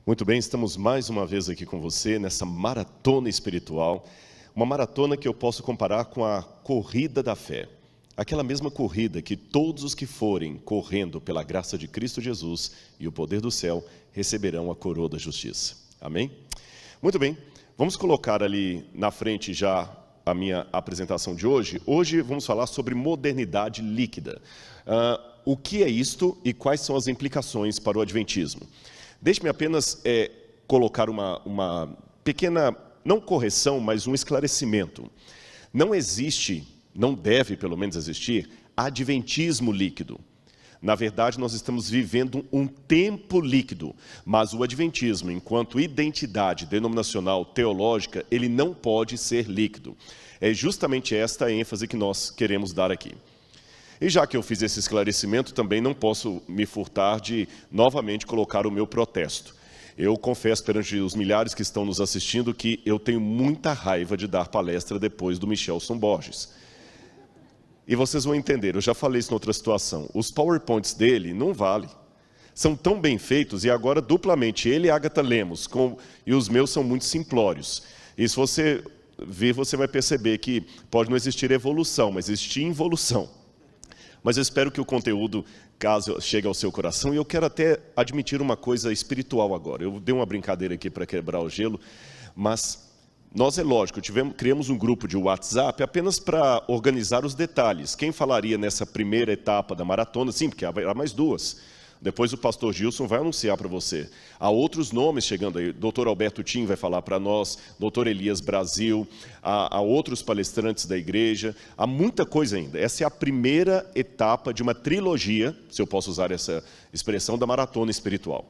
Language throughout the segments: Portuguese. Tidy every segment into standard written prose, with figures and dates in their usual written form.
Muito bem, estamos mais uma vez aqui com você nessa maratona espiritual, uma maratona que eu posso comparar com a corrida da fé. Aquela mesma corrida que todos os que forem correndo pela graça de Cristo Jesus e o poder do céu receberão a coroa da justiça. Amém? Muito bem, vamos colocar ali na frente já a minha apresentação de hoje. Hoje vamos falar sobre modernidade líquida. O que é isto e quais são as implicações para o adventismo? Deixe-me apenas colocar uma pequena, não correção, mas um esclarecimento. Não existe, não deve pelo menos existir, adventismo líquido. Na verdade, nós estamos vivendo um tempo líquido, mas o adventismo, enquanto identidade denominacional teológica, ele não pode ser líquido. É justamente esta a ênfase que nós queremos dar aqui. E já que eu fiz esse esclarecimento, também não posso me furtar de novamente colocar o meu protesto. Eu confesso perante os milhares que estão nos assistindo que eu tenho muita raiva de dar palestra depois do Michelson Borges. E vocês vão entender, eu já falei isso em outra situação, os PowerPoints dele não valem. São tão bem feitos e agora duplamente, ele e a Agatha Lemos, e os meus são muito simplórios. E se você ver, você vai perceber que pode não existir evolução, mas existe involução. Mas eu espero que o conteúdo, caso chegue ao seu coração, e eu quero até admitir uma coisa espiritual agora. Eu dei uma brincadeira aqui para quebrar o gelo, mas nós, é lógico, criamos um grupo de WhatsApp apenas para organizar os detalhes. Quem falaria nessa primeira etapa da maratona? Sim, porque haverá mais duas. Depois o pastor Gilson vai anunciar para você. Há outros nomes chegando aí. Dr. Alberto Tim vai falar para nós, Dr. Elias Brasil, há outros palestrantes da igreja. Há muita coisa ainda. Essa é a primeira etapa de uma trilogia, se eu posso usar essa expressão, da maratona espiritual.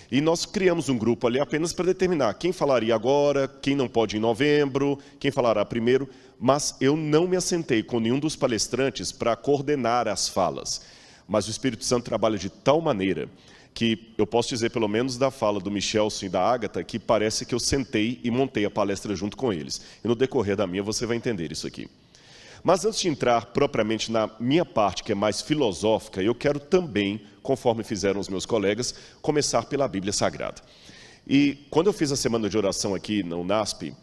E nós criamos um grupo ali apenas para determinar quem falaria agora, quem não pode em novembro, quem falará primeiro. Mas eu não me assentei com nenhum dos palestrantes para coordenar as falas. Mas o Espírito Santo trabalha de tal maneira que eu posso dizer, pelo menos da fala do Michelson e da Agatha, que parece que eu sentei e montei a palestra junto com eles. E no decorrer da minha você vai entender isso aqui. Mas antes de entrar propriamente na minha parte, que é mais filosófica, eu quero também, conforme fizeram os meus colegas, começar pela Bíblia Sagrada. E quando eu fiz a semana de oração aqui no NASP,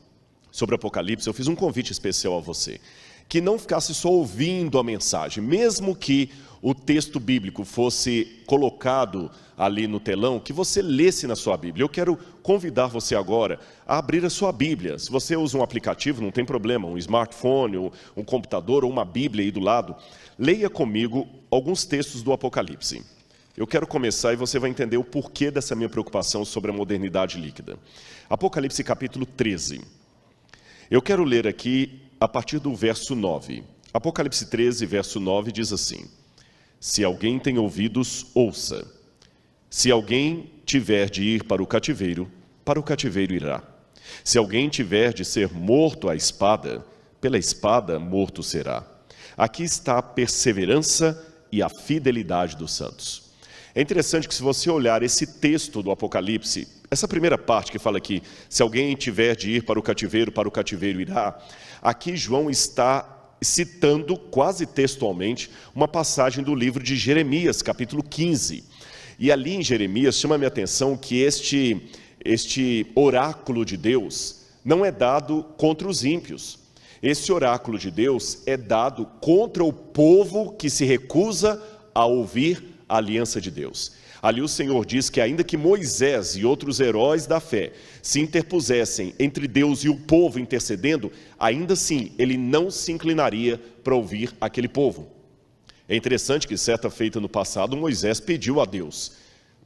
sobre Apocalipse, eu fiz um convite especial a você, que não ficasse só ouvindo a mensagem, mesmo que o texto bíblico fosse colocado ali no telão, que você lesse na sua Bíblia. Eu quero convidar você agora a abrir a sua Bíblia. Se você usa um aplicativo, não tem problema, um smartphone, um computador ou uma Bíblia aí do lado, leia comigo alguns textos do Apocalipse. Eu quero começar e você vai entender o porquê dessa minha preocupação sobre a modernidade líquida. Apocalipse capítulo 13. Eu quero ler aqui a partir do verso 9. Apocalipse 13, verso 9 diz assim: se alguém tem ouvidos, ouça. Se alguém tiver de ir para o cativeiro irá. Se alguém tiver de ser morto à espada, pela espada morto será. Aqui está a perseverança e a fidelidade dos santos. É interessante que se você olhar esse texto do Apocalipse, essa primeira parte que fala aqui, se alguém tiver de ir para o cativeiro irá, aqui João está citando quase textualmente uma passagem do livro de Jeremias, capítulo 15. E ali em Jeremias chama a minha atenção que este oráculo de Deus não é dado contra os ímpios. Esse oráculo de Deus é dado contra o povo que se recusa a ouvir a aliança de Deus. Ali o Senhor diz que ainda que Moisés e outros heróis da fé se interpusessem entre Deus e o povo intercedendo, ainda assim ele não se inclinaria para ouvir aquele povo. É interessante que certa feita no passado Moisés pediu a Deus: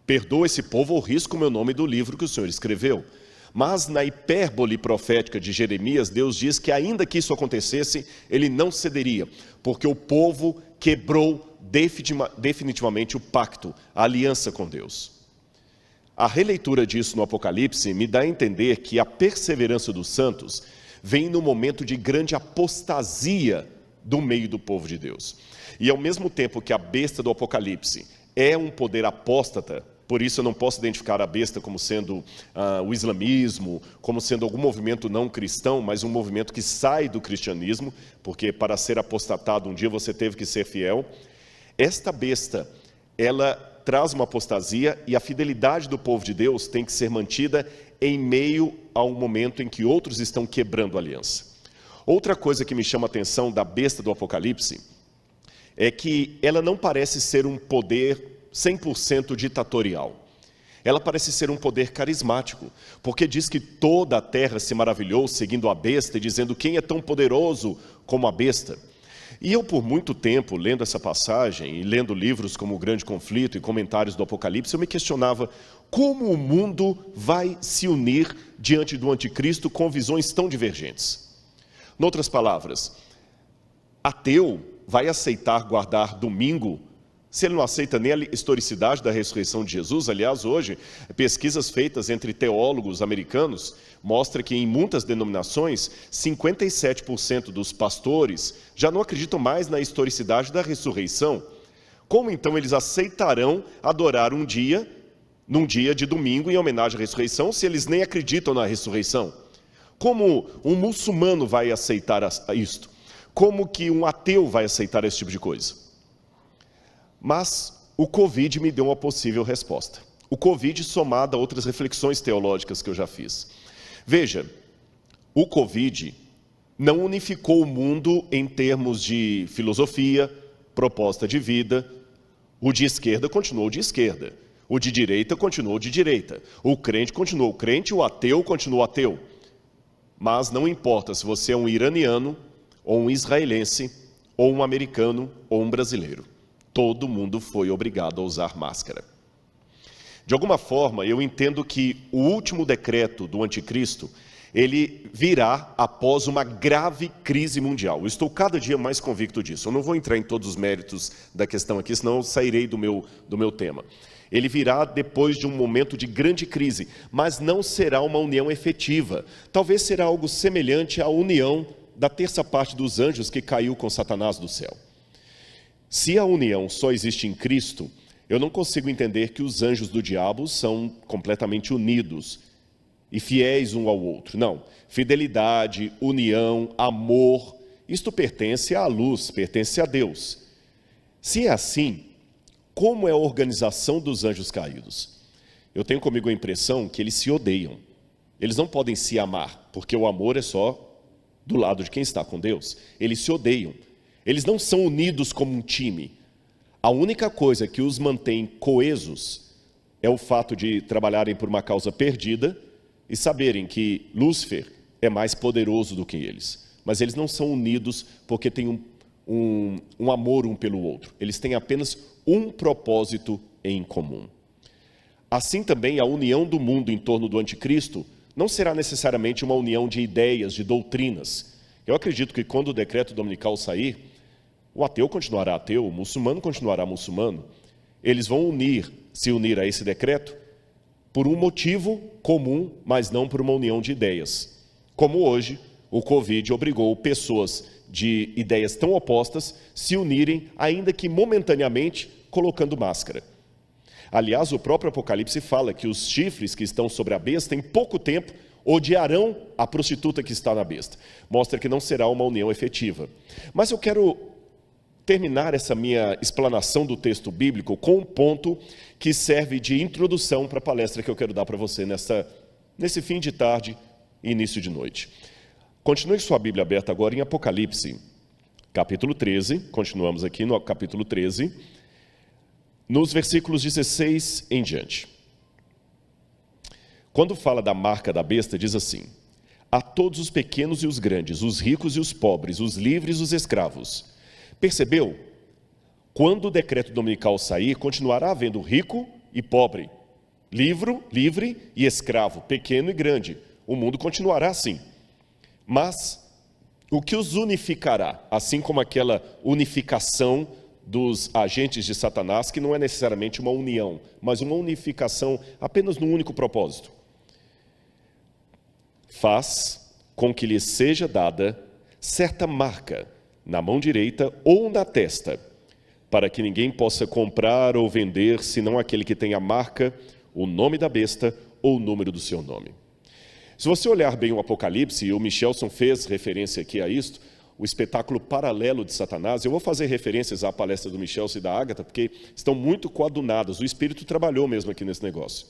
perdoa esse povo ou risca o meu nome do livro que o Senhor escreveu. Mas na hipérbole profética de Jeremias, Deus diz que ainda que isso acontecesse, ele não cederia, porque o povo quebrou definitivamente o pacto, a aliança com Deus. A releitura disso no Apocalipse me dá a entender que a perseverança dos santos vem no momento de grande apostasia do meio do povo de Deus. E ao mesmo tempo que a besta do Apocalipse é um poder apóstata, por isso eu não posso identificar a besta como sendo o islamismo, como sendo algum movimento não cristão, mas um movimento que sai do cristianismo, porque para ser apostatado um dia você teve que ser fiel. Esta besta, ela traz uma apostasia e a fidelidade do povo de Deus tem que ser mantida em meio a um momento em que outros estão quebrando a aliança. Outra coisa que me chama a atenção da besta do Apocalipse é que ela não parece ser um poder 100% ditatorial. Ela parece ser um poder carismático, porque diz que toda a terra se maravilhou seguindo a besta e dizendo: quem é tão poderoso como a besta? E eu, por muito tempo, lendo essa passagem e lendo livros como O Grande Conflito e comentários do Apocalipse, eu me questionava como o mundo vai se unir diante do anticristo com visões tão divergentes. Em outras palavras, ateu vai aceitar guardar domingo se ele não aceita nem a historicidade da ressurreição de Jesus? Aliás, hoje, pesquisas feitas entre teólogos americanos mostram que em muitas denominações, 57% dos pastores já não acreditam mais na historicidade da ressurreição. Como então eles aceitarão adorar num dia de domingo, em homenagem à ressurreição, se eles nem acreditam na ressurreição? Como um muçulmano vai aceitar isto? Como que um ateu vai aceitar esse tipo de coisa? Mas o Covid me deu uma possível resposta. O Covid somado a outras reflexões teológicas que eu já fiz. Veja, o Covid não unificou o mundo em termos de filosofia, proposta de vida. O de esquerda continuou de esquerda. O de direita continuou de direita. O crente continuou crente, o ateu continuou ateu. Mas não importa se você é um iraniano, ou um israelense, ou um americano, ou um brasileiro. Todo mundo foi obrigado a usar máscara. De alguma forma, eu entendo que o último decreto do anticristo, ele virá após uma grave crise mundial. Eu estou cada dia mais convicto disso. Eu não vou entrar em todos os méritos da questão aqui, senão eu sairei do meu tema. Ele virá depois de um momento de grande crise, mas não será uma união efetiva. Talvez será algo semelhante à união da terça parte dos anjos que caiu com Satanás do céu. Se a união só existe em Cristo, eu não consigo entender que os anjos do diabo são completamente unidos e fiéis um ao outro. Não. Fidelidade, união, amor, isto pertence à luz, pertence a Deus. Se é assim, como é a organização dos anjos caídos? Eu tenho comigo a impressão que eles se odeiam. Eles não podem se amar, porque o amor é só do lado de quem está com Deus. Eles se odeiam. Eles não são unidos como um time. A única coisa que os mantém coesos é o fato de trabalharem por uma causa perdida e saberem que Lúcifer é mais poderoso do que eles. Mas eles não são unidos porque têm um amor um pelo outro. Eles têm apenas um propósito em comum. Assim também a união do mundo em torno do anticristo não será necessariamente uma união de ideias, de doutrinas. Eu acredito que quando o decreto dominical sair, o ateu continuará ateu, o muçulmano continuará muçulmano. Eles vão se unir a esse decreto por um motivo comum, mas não por uma união de ideias. Como hoje, o Covid obrigou pessoas de ideias tão opostas se unirem, ainda que momentaneamente, colocando máscara. Aliás, o próprio Apocalipse fala que os chifres que estão sobre a besta, em pouco tempo, odiarão a prostituta que está na besta. Mostra que não será uma união efetiva. Mas eu quero terminar essa minha explanação do texto bíblico com um ponto que serve de introdução para a palestra que eu quero dar para você nesse fim de tarde e início de noite. Continue sua Bíblia aberta agora em Apocalipse, capítulo 13, continuamos aqui no capítulo 13, nos versículos 16 em diante. Quando fala da marca da besta, diz assim: a todos os pequenos e os grandes, os ricos e os pobres, os livres e os escravos. Percebeu? Quando o decreto dominical sair, continuará havendo rico e pobre, livre e escravo, pequeno e grande. O mundo continuará assim. Mas o que os unificará, assim como aquela unificação dos agentes de Satanás, que não é necessariamente uma união, mas uma unificação apenas num único propósito, faz com que lhe seja dada certa marca na mão direita ou na testa, para que ninguém possa comprar ou vender, senão aquele que tem a marca, o nome da besta ou o número do seu nome. Se você olhar bem o Apocalipse, e o Michelson fez referência aqui a isto, o espetáculo paralelo de Satanás. Eu vou fazer referências à palestra do Michel e da Ágata, porque estão muito coadunadas. O Espírito trabalhou mesmo aqui nesse negócio.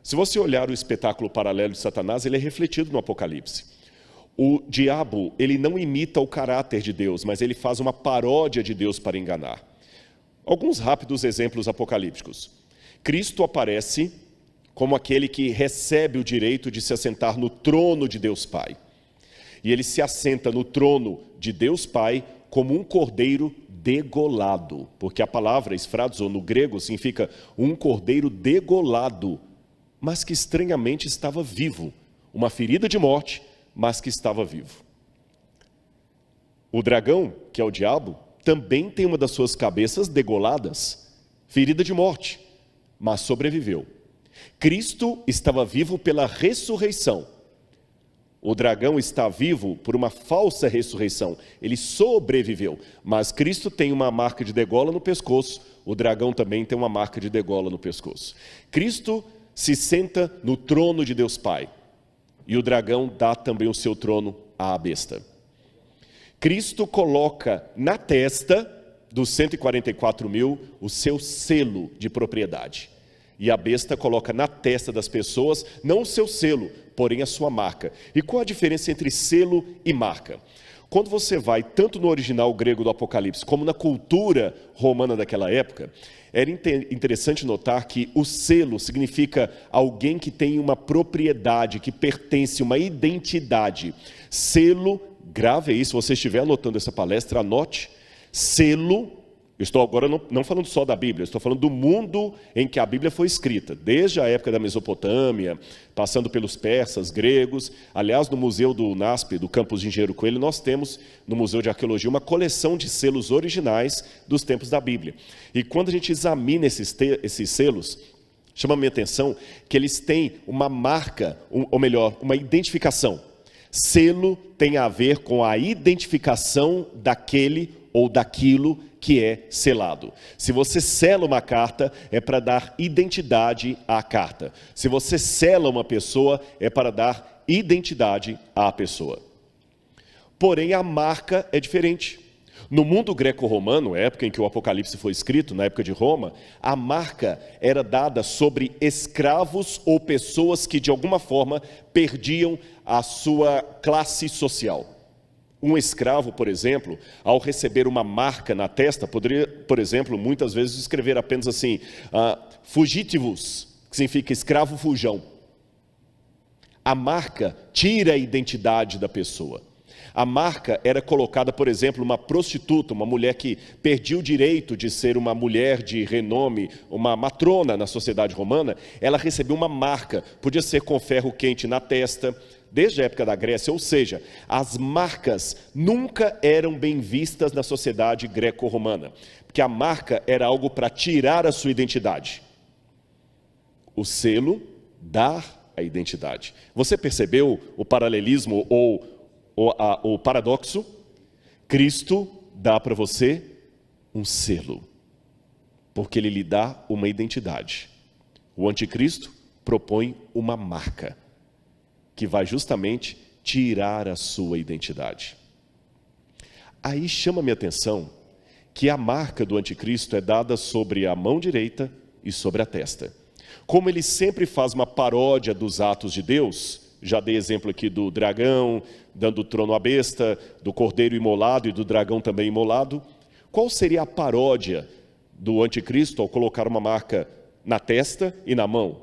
Se você olhar o espetáculo paralelo de Satanás, ele é refletido no Apocalipse. O diabo, ele não imita o caráter de Deus, mas ele faz uma paródia de Deus para enganar. Alguns rápidos exemplos apocalípticos. Cristo aparece como aquele que recebe o direito de se assentar no trono de Deus Pai. E ele se assenta no trono de Deus Pai como um cordeiro degolado, porque a palavra esfrazo no grego significa um cordeiro degolado, mas que estranhamente estava vivo, uma ferida de morte, mas que estava vivo. O dragão, que é o diabo, também tem uma das suas cabeças degoladas, ferida de morte, mas sobreviveu. Cristo estava vivo pela ressurreição. O dragão está vivo por uma falsa ressurreição. Ele sobreviveu, mas Cristo tem uma marca de degola no pescoço, o dragão também tem uma marca de degola no pescoço. Cristo se senta no trono de Deus Pai, e o dragão dá também o seu trono à besta. Cristo coloca na testa dos 144 mil o seu selo de propriedade. E a besta coloca na testa das pessoas, não o seu selo, porém a sua marca. E qual a diferença entre selo e marca? Quando você vai, tanto no original grego do Apocalipse, como na cultura romana daquela época, era interessante notar que o selo significa alguém que tem uma propriedade, que pertence, uma identidade. Selo, grave aí, se você estiver anotando essa palestra, anote, selo. Eu estou agora não falando só da Bíblia, estou falando do mundo em que a Bíblia foi escrita, desde a época da Mesopotâmia, passando pelos persas, gregos. Aliás, no Museu do NASP, do campus de Engenheiro Coelho, nós temos, no Museu de Arqueologia, uma coleção de selos originais dos tempos da Bíblia. E quando a gente examina esses selos, chama a minha atenção que eles têm uma marca, ou melhor, uma identificação. Selo tem a ver com a identificação daquele ou daquilo que é selado. Se você sela uma carta, é para dar identidade à carta. Se você sela uma pessoa, é para dar identidade à pessoa. Porém, a marca é diferente. No mundo greco-romano, época em que o Apocalipse foi escrito, na época de Roma, a marca era dada sobre escravos ou pessoas que, de alguma forma, perdiam a sua classe social. Um escravo, por exemplo, ao receber uma marca na testa, poderia, por exemplo, muitas vezes escrever apenas assim, fugitivus, que significa escravo fujão. A marca tira a identidade da pessoa. A marca era colocada, por exemplo, uma prostituta, uma mulher que perdia o direito de ser uma mulher de renome, uma matrona na sociedade romana, ela recebeu uma marca, podia ser com ferro quente na testa, desde a época da Grécia, ou seja, as marcas nunca eram bem vistas na sociedade greco-romana, porque a marca era algo para tirar a sua identidade. O selo dá a identidade. Você percebeu o paralelismo ou o paradoxo? Cristo dá para você um selo, porque ele lhe dá uma identidade. O anticristo propõe uma marca, que vai justamente tirar a sua identidade. Aí chama minha atenção que a marca do anticristo é dada sobre a mão direita e sobre a testa. Como ele sempre faz uma paródia dos atos de Deus, já dei exemplo aqui do dragão, dando o trono à besta, do cordeiro imolado e do dragão também imolado. Qual seria a paródia do anticristo ao colocar uma marca na testa e na mão?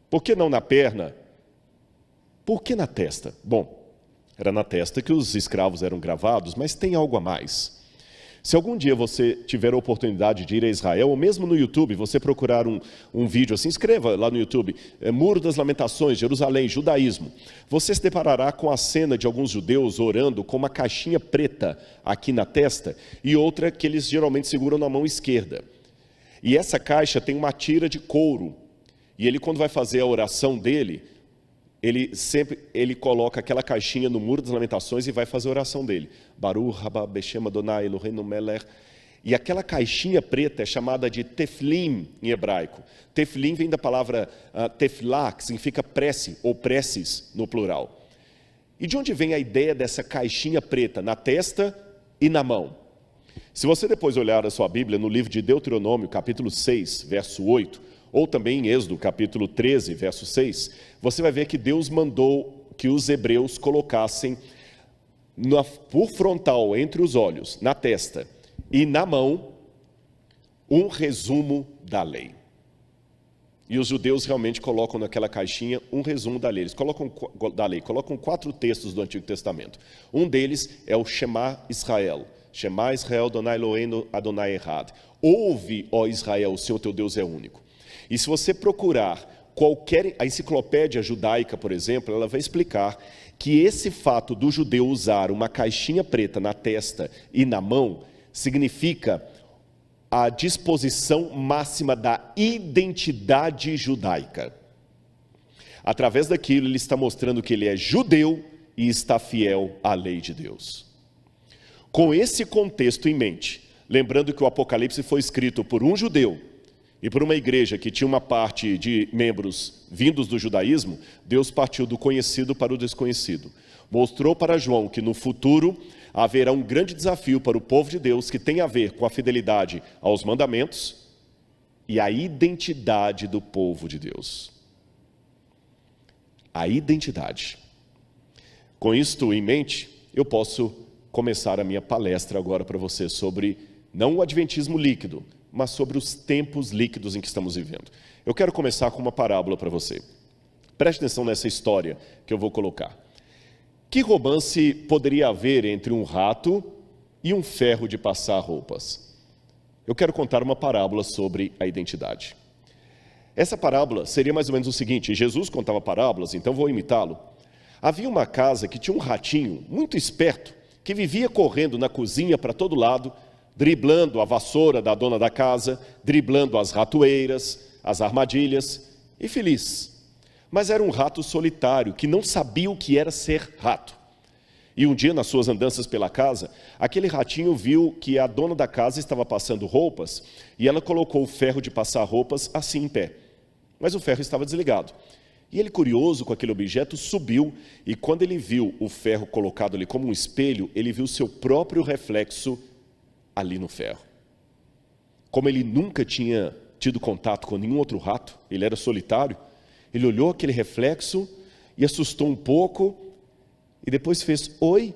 Por que não na perna? Por que na testa? Bom, era na testa que os escravos eram gravados, mas tem algo a mais. Se algum dia você tiver a oportunidade de ir a Israel, ou mesmo no YouTube, você procurar um vídeo assim, escreva lá no YouTube, Muro das Lamentações, Jerusalém, Judaísmo. Você se deparará com a cena de alguns judeus orando com uma caixinha preta aqui na testa e outra que eles geralmente seguram na mão esquerda. E essa caixa tem uma tira de couro. E ele, quando vai fazer a oração dele, ele coloca aquela caixinha no Muro das Lamentações e vai fazer a oração dele. Baruch haba Beshem Adonai Eloheinu melech. E aquela caixinha preta é chamada de teflim em hebraico. Teflim vem da palavra tefilá, que significa prece ou preces no plural. E de onde vem a ideia dessa caixinha preta na testa e na mão? Se você depois olhar a sua Bíblia no livro de Deuteronômio, capítulo 6, verso 8, ou também em Êxodo, capítulo 13, verso 6, você vai ver que Deus mandou que os hebreus colocassem por frontal, entre os olhos, na testa e na mão, um resumo da lei. E os judeus realmente colocam naquela caixinha um resumo da lei. Eles colocam 4 textos do Antigo Testamento. Um deles é o Shema Israel. Shema Israel, Adonai Eloheinu, Adonai Echad. Ouve, ó Israel, o Senhor teu Deus é único. E se você procurar a enciclopédia judaica, por exemplo, ela vai explicar que esse fato do judeu usar uma caixinha preta na testa e na mão significa a disposição máxima da identidade judaica. Através daquilo, ele está mostrando que ele é judeu e está fiel à lei de Deus. Com esse contexto em mente, lembrando que o Apocalipse foi escrito por um judeu e por uma igreja que tinha uma parte de membros vindos do judaísmo, Deus partiu do conhecido para o desconhecido. Mostrou para João que no futuro haverá um grande desafio para o povo de Deus que tem a ver com a fidelidade aos mandamentos e a identidade do povo de Deus. A identidade. Com isto em mente, eu posso começar a minha palestra agora para você sobre, não o adventismo líquido, mas sobre os tempos líquidos em que estamos vivendo. Eu quero começar com uma parábola para você. Preste atenção nessa história que eu vou colocar. Que romance poderia haver entre um rato e um ferro de passar roupas? Eu quero contar uma parábola sobre a identidade. Essa parábola seria mais ou menos o seguinte: Jesus contava parábolas, então vou imitá-lo. Havia uma casa que tinha um ratinho muito esperto, que vivia correndo na cozinha para todo lado, driblando a vassoura da dona da casa, driblando as ratoeiras, as armadilhas, e feliz. Mas era um rato solitário, que não sabia o que era ser rato. E um dia, nas suas andanças pela casa, aquele ratinho viu que a dona da casa estava passando roupas, e ela colocou o ferro de passar roupas assim em pé. Mas o ferro estava desligado. E ele, curioso com aquele objeto, subiu, e quando ele viu o ferro colocado ali como um espelho, ele viu seu próprio reflexo ali no ferro. Como ele nunca tinha tido contato com nenhum outro rato, ele era solitário, ele olhou aquele reflexo e assustou um pouco, e depois fez oi,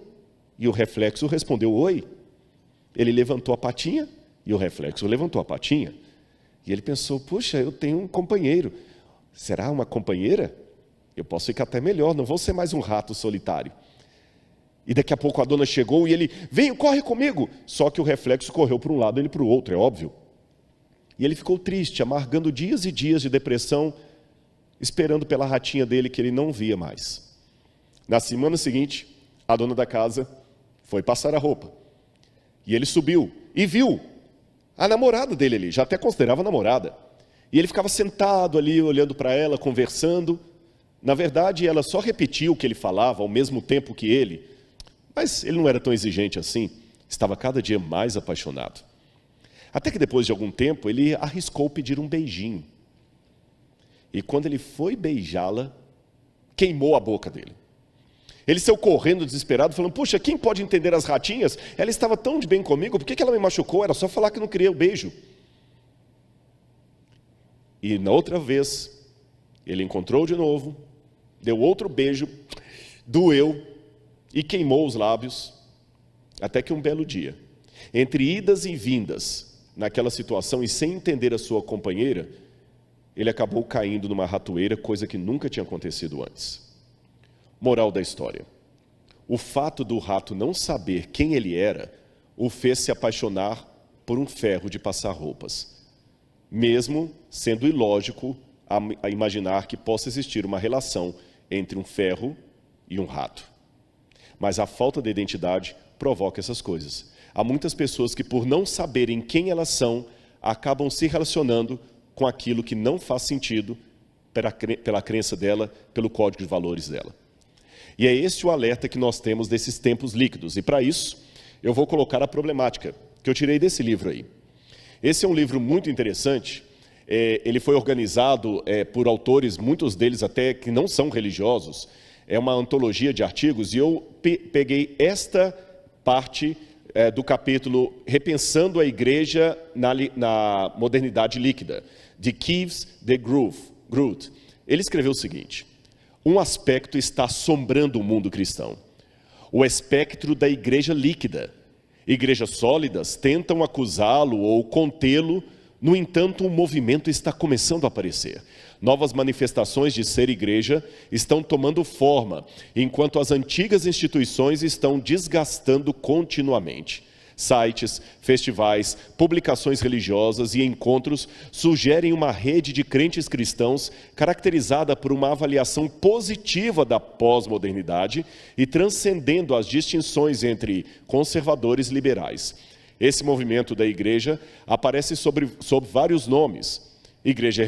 e o reflexo respondeu oi. Ele levantou a patinha, e o reflexo levantou a patinha. E ele pensou, puxa, eu tenho um companheiro. Será uma companheira? Eu posso ficar até melhor, não vou ser mais um rato solitário. E daqui a pouco a dona chegou e ele, vem, corre comigo. Só que o reflexo correu para um lado e ele para o outro, é óbvio. E ele ficou triste, amargando dias e dias de depressão, esperando pela ratinha dele que ele não via mais. Na semana seguinte, a dona da casa foi passar a roupa. E ele subiu e viu a namorada dele ali, já até considerava namorada. E ele ficava sentado ali, olhando para ela, conversando. Na verdade, ela só repetia o que ele falava ao mesmo tempo que ele, mas ele não era tão exigente assim, estava cada dia mais apaixonado. Até que depois de algum tempo, ele arriscou pedir um beijinho. E quando ele foi beijá-la, queimou a boca dele. Ele saiu correndo desesperado, falando, puxa, quem pode entender as ratinhas? Ela estava tão de bem comigo, por que ela me machucou? Era só falar que não queria o beijo. E na outra vez, ele encontrou de novo, deu outro beijo, doeu e queimou os lábios, até que um belo dia, entre idas e vindas, naquela situação e sem entender a sua companheira, ele acabou caindo numa ratoeira, coisa que nunca tinha acontecido antes. Moral da história: o fato do rato não saber quem ele era, o fez se apaixonar por um ferro de passar roupas, mesmo sendo ilógico a imaginar que possa existir uma relação entre um ferro e um rato. Mas a falta de identidade provoca essas coisas. Há muitas pessoas que, por não saberem quem elas são, acabam se relacionando com aquilo que não faz sentido pela crença dela, pelo código de valores dela. E é esse o alerta que nós temos desses tempos líquidos. E para isso, eu vou colocar a problemática que eu tirei desse livro aí. Esse é um livro muito interessante. Ele foi organizado por autores, muitos deles até que não são religiosos. é uma antologia de artigos, e eu peguei esta parte do capítulo Repensando a Igreja na Modernidade Líquida, de Kieves de Groot. Ele escreveu o seguinte: um aspecto está assombrando o mundo cristão, o espectro da igreja líquida. Igrejas sólidas tentam acusá-lo ou contê-lo, no entanto, um movimento está começando a aparecer. Novas manifestações de ser igreja estão tomando forma, enquanto as antigas instituições estão desgastando continuamente. Sites, festivais, publicações religiosas e encontros sugerem uma rede de crentes cristãos caracterizada por uma avaliação positiva da pós-modernidade e transcendendo as distinções entre conservadores e liberais. Esse movimento da igreja aparece sob vários nomes: igreja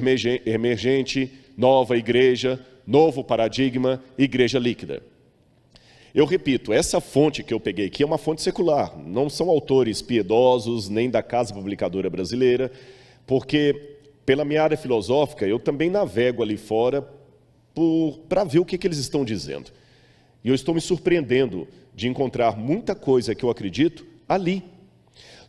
emergente, nova igreja, novo paradigma, igreja líquida. Eu repito, essa fonte que eu peguei aqui é uma fonte secular, não são autores piedosos, nem da Casa Publicadora Brasileira, porque, pela minha área filosófica, eu também navego ali fora para ver o que eles estão dizendo. E eu estou me surpreendendo de encontrar muita coisa que eu acredito ali.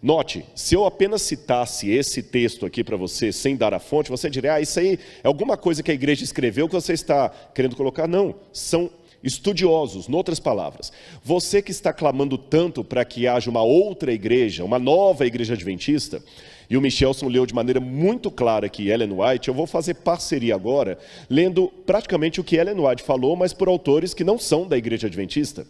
Note, se eu apenas citasse esse texto aqui para você, sem dar a fonte, você diria: isso aí é alguma coisa que a igreja escreveu que você está querendo colocar. Não, são estudiosos, em outras palavras. Você que está clamando tanto para que haja uma outra igreja, uma nova igreja adventista, e o Michelson leu de maneira muito clara aqui Ellen White, eu vou fazer parceria agora, lendo praticamente o que Ellen White falou, mas por autores que não são da igreja adventista.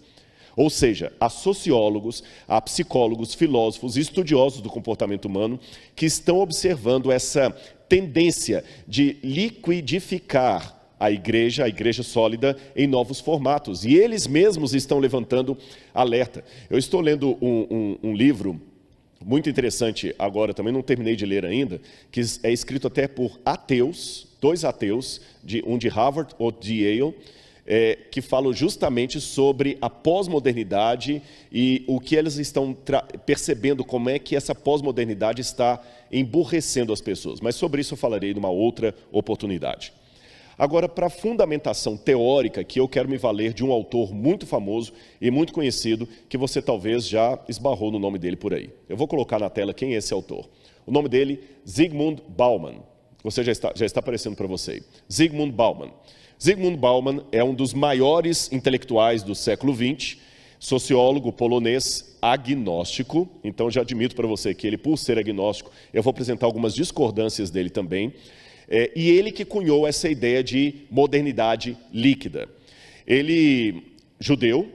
Ou seja, há sociólogos, há psicólogos, filósofos e estudiosos do comportamento humano que estão observando essa tendência de liquidificar a igreja sólida, em novos formatos. E eles mesmos estão levantando alerta. Eu estou lendo um livro muito interessante agora, também não terminei de ler ainda, que é escrito até por ateus, 2 ateus, um de Harvard, outro de Yale, que falam justamente sobre a pós-modernidade e o que eles estão percebendo, como é que essa pós-modernidade está emburrecendo as pessoas. Mas sobre isso eu falarei numa outra oportunidade. Agora, para a fundamentação teórica, que eu quero me valer de um autor muito famoso e muito conhecido, que você talvez já esbarrou no nome dele por aí. Eu vou colocar na tela quem é esse autor. O nome dele, Zygmunt Bauman. Você já está aparecendo para você. Zygmunt Bauman. Zygmunt Bauman é um dos maiores intelectuais do século XX, sociólogo polonês agnóstico. Então, já admito para você que ele, por ser agnóstico, eu vou apresentar algumas discordâncias dele também. E ele que cunhou essa ideia de modernidade líquida. Ele, judeu,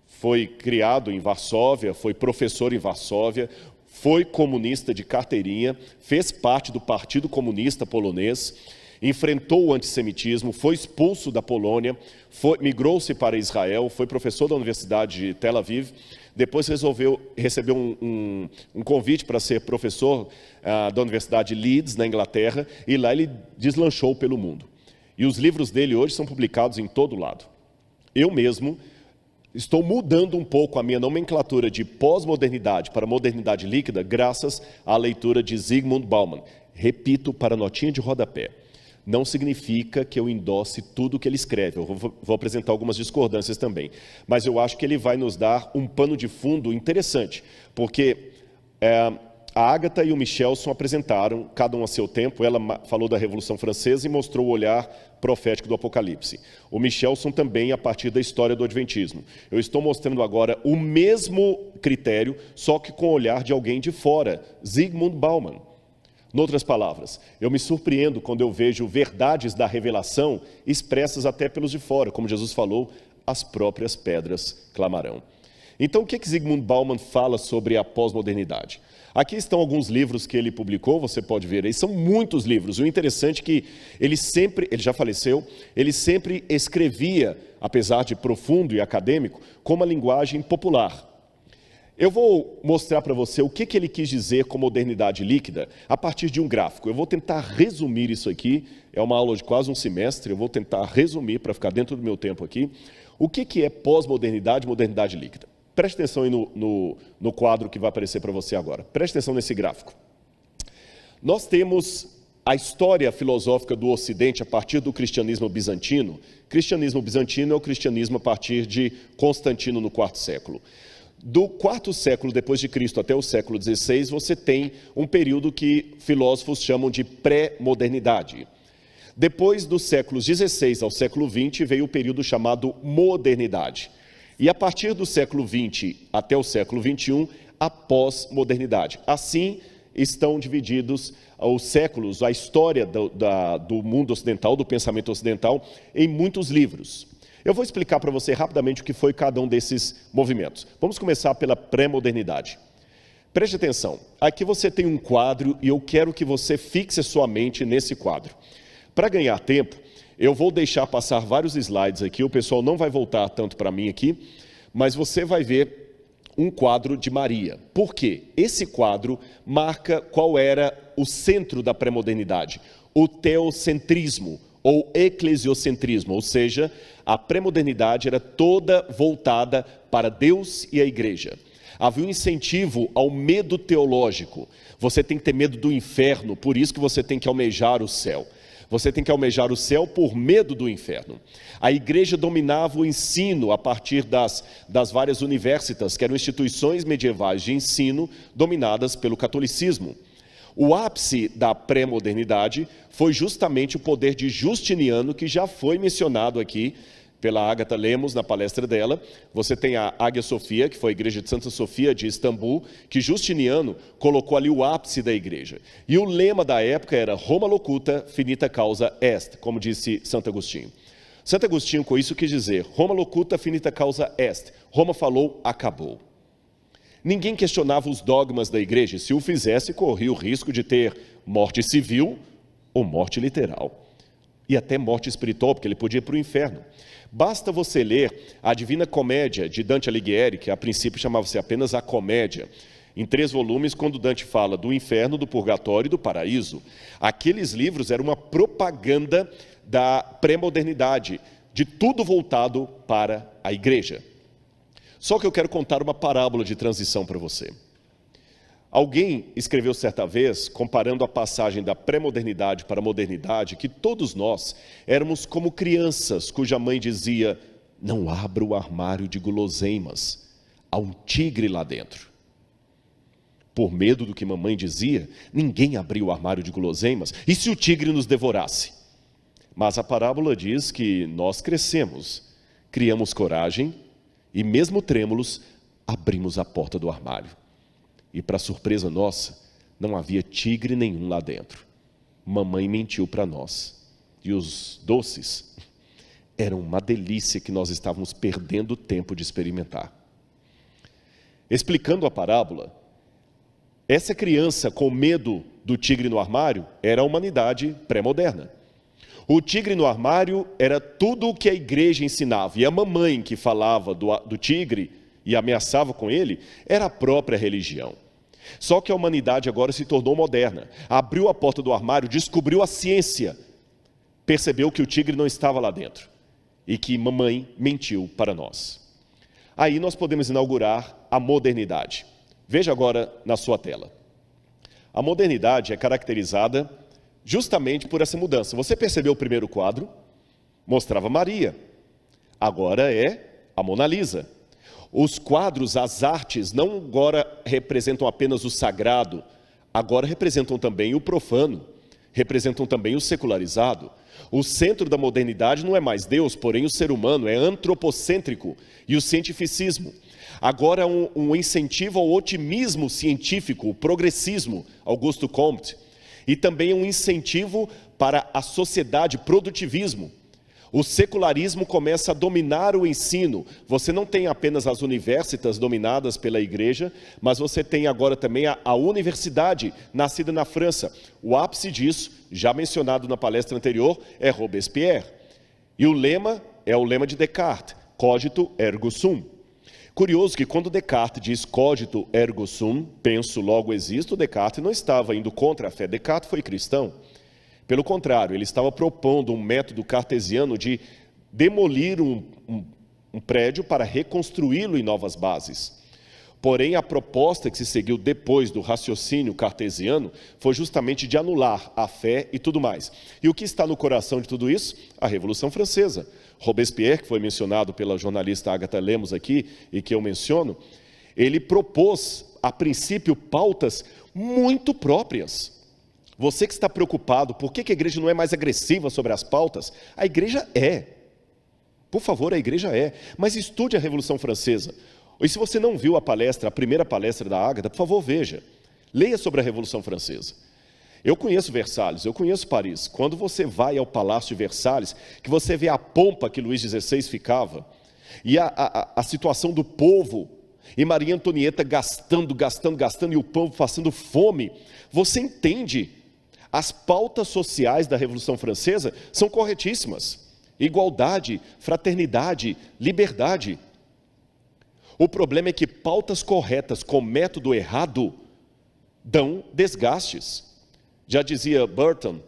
foi criado em Varsóvia, foi professor em Varsóvia, foi comunista de carteirinha, fez parte do Partido Comunista Polonês, enfrentou o antissemitismo, foi expulso da Polônia, migrou-se para Israel, foi professor da Universidade de Tel Aviv, depois recebeu um convite para ser professor da Universidade de Leeds, na Inglaterra, e lá ele deslanchou pelo mundo. E os livros dele hoje são publicados em todo lado. Eu mesmo estou mudando um pouco a minha nomenclatura de pós-modernidade para modernidade líquida, graças à leitura de Zygmunt Bauman. Repito, para a notinha de rodapé. Não significa que eu endosse tudo o que ele escreve. Eu vou apresentar algumas discordâncias também. Mas eu acho que ele vai nos dar um pano de fundo interessante, porque a Agatha e o Michelson apresentaram, cada um a seu tempo. Ela falou da Revolução Francesa e mostrou o olhar profético do Apocalipse. O Michelson também a partir da história do Adventismo. Eu estou mostrando agora o mesmo critério, só que com o olhar de alguém de fora, Zygmunt Bauman. Em outras palavras, eu me surpreendo quando eu vejo verdades da revelação expressas até pelos de fora. Como Jesus falou, as próprias pedras clamarão. Então, o que Zygmunt Bauman fala sobre a pós-modernidade? Aqui estão alguns livros que ele publicou, você pode ver aí, são muitos livros. O interessante é que ele já faleceu, ele sempre escrevia, apesar de profundo e acadêmico, com uma linguagem popular. Eu vou mostrar para você o que ele quis dizer com modernidade líquida a partir de um gráfico. Eu vou tentar resumir isso aqui, é uma aula de quase um semestre, eu vou tentar resumir para ficar dentro do meu tempo aqui. O que é pós-modernidade e modernidade líquida? Preste atenção aí no quadro que vai aparecer para você agora. Preste atenção nesse gráfico. Nós temos a história filosófica do Ocidente a partir do cristianismo bizantino é o cristianismo a partir de Constantino no quarto século. Do quarto século depois de Cristo até o século XVI, você tem um período que filósofos chamam de pré-modernidade. Depois dos séculos XVI ao século XX veio o período chamado modernidade. E a partir do século XX até o século XXI, a pós-modernidade. Assim estão divididos os séculos, a história do mundo ocidental, do pensamento ocidental, em muitos livros. Eu vou explicar para você rapidamente o que foi cada um desses movimentos. Vamos começar pela pré-modernidade. Preste atenção, aqui você tem um quadro e eu quero que você fixe sua mente nesse quadro. Para ganhar tempo, eu vou deixar passar vários slides aqui, o pessoal não vai voltar tanto para mim aqui, mas você vai ver um quadro de Maria. Por quê? Esse quadro marca qual era o centro da pré-modernidade, o teocentrismo ou eclesiocentrismo, ou seja, a pré-modernidade era toda voltada para Deus e a igreja. Havia um incentivo ao medo teológico. Você tem que ter medo do inferno, por isso que você tem que almejar o céu. Você tem que almejar o céu por medo do inferno. A igreja dominava o ensino a partir das várias universitas, que eram instituições medievais de ensino dominadas pelo catolicismo. O ápice da pré-modernidade foi justamente o poder de Justiniano, que já foi mencionado aqui pela Agatha Lemos na palestra dela. Você tem a Hagia Sophia, que foi a igreja de Santa Sofia de Istambul, que Justiniano colocou ali o ápice da igreja. E o lema da época era Roma locuta, finita causa est, como disse Santo Agostinho. Santo Agostinho com isso quis dizer, Roma locuta, finita causa est. Roma falou, acabou. Ninguém questionava os dogmas da igreja, se o fizesse, corria o risco de ter morte civil ou morte literal. E até morte espiritual, porque ele podia ir para o inferno. Basta você ler a Divina Comédia de Dante Alighieri, que a princípio chamava-se apenas a Comédia, em 3 volumes, quando Dante fala do inferno, do purgatório e do paraíso. Aqueles livros eram uma propaganda da pré-modernidade, de tudo voltado para a igreja. Só que eu quero contar uma parábola de transição para você. Alguém escreveu certa vez, comparando a passagem da pré-modernidade para a modernidade, que todos nós éramos como crianças cuja mãe dizia, não abra o armário de guloseimas, há um tigre lá dentro. Por medo do que mamãe dizia, ninguém abriu o armário de guloseimas, e se o tigre nos devorasse? Mas a parábola diz que nós crescemos, criamos coragem, e mesmo trêmulos, abrimos a porta do armário. E para surpresa nossa, não havia tigre nenhum lá dentro. Mamãe mentiu para nós. E os doces eram uma delícia que nós estávamos perdendo tempo de experimentar. Explicando a parábola, essa criança com medo do tigre no armário era a humanidade pré-moderna. O tigre no armário era tudo o que a igreja ensinava. E a mamãe que falava do tigre e ameaçava com ele, era a própria religião. Só que a humanidade agora se tornou moderna. Abriu a porta do armário, descobriu a ciência. Percebeu que o tigre não estava lá dentro. E que mamãe mentiu para nós. Aí nós podemos inaugurar a modernidade. Veja agora na sua tela. A modernidade é caracterizada justamente por essa mudança. Você percebeu o primeiro quadro? Mostrava Maria. Agora é a Mona Lisa. Os quadros, as artes, não agora representam apenas o sagrado, agora representam também o profano, representam também o secularizado. O centro da modernidade não é mais Deus, porém o ser humano é antropocêntrico e o cientificismo. Agora um incentivo ao otimismo científico, o progressismo, Augusto Comte, e também um incentivo para a sociedade, produtivismo. O secularismo começa a dominar o ensino. Você não tem apenas as universidades dominadas pela igreja, mas você tem agora também a universidade, nascida na França. O ápice disso, já mencionado na palestra anterior, é Robespierre. E o lema é o lema de Descartes, cogito ergo sum. Curioso que quando Descartes diz cogito ergo sum, penso logo existo, Descartes não estava indo contra a fé. Descartes foi cristão. Pelo contrário, ele estava propondo um método cartesiano de demolir um prédio para reconstruí-lo em novas bases. Porém, a proposta que se seguiu depois do raciocínio cartesiano foi justamente de anular a fé e tudo mais. E o que está no coração de tudo isso? A Revolução Francesa. Robespierre, que foi mencionado pela jornalista Agatha Lemos aqui, e que eu menciono, ele propôs, a princípio, pautas muito próprias. Você que está preocupado, por que a igreja não é mais agressiva sobre as pautas? A igreja é. Por favor, a igreja é. Mas estude a Revolução Francesa. E se você não viu a palestra, a primeira palestra da Agatha, por favor, veja. Leia sobre a Revolução Francesa. Eu conheço Versalhes, eu conheço Paris. Quando você vai ao Palácio de Versalhes, que você vê a pompa que Luís XVI ficava, e a situação do povo, e Maria Antonieta gastando, e o povo passando fome, você entende, as pautas sociais da Revolução Francesa são corretíssimas. Igualdade, fraternidade, liberdade. O problema é que pautas corretas com método errado dão desgastes. Já dizia Burton,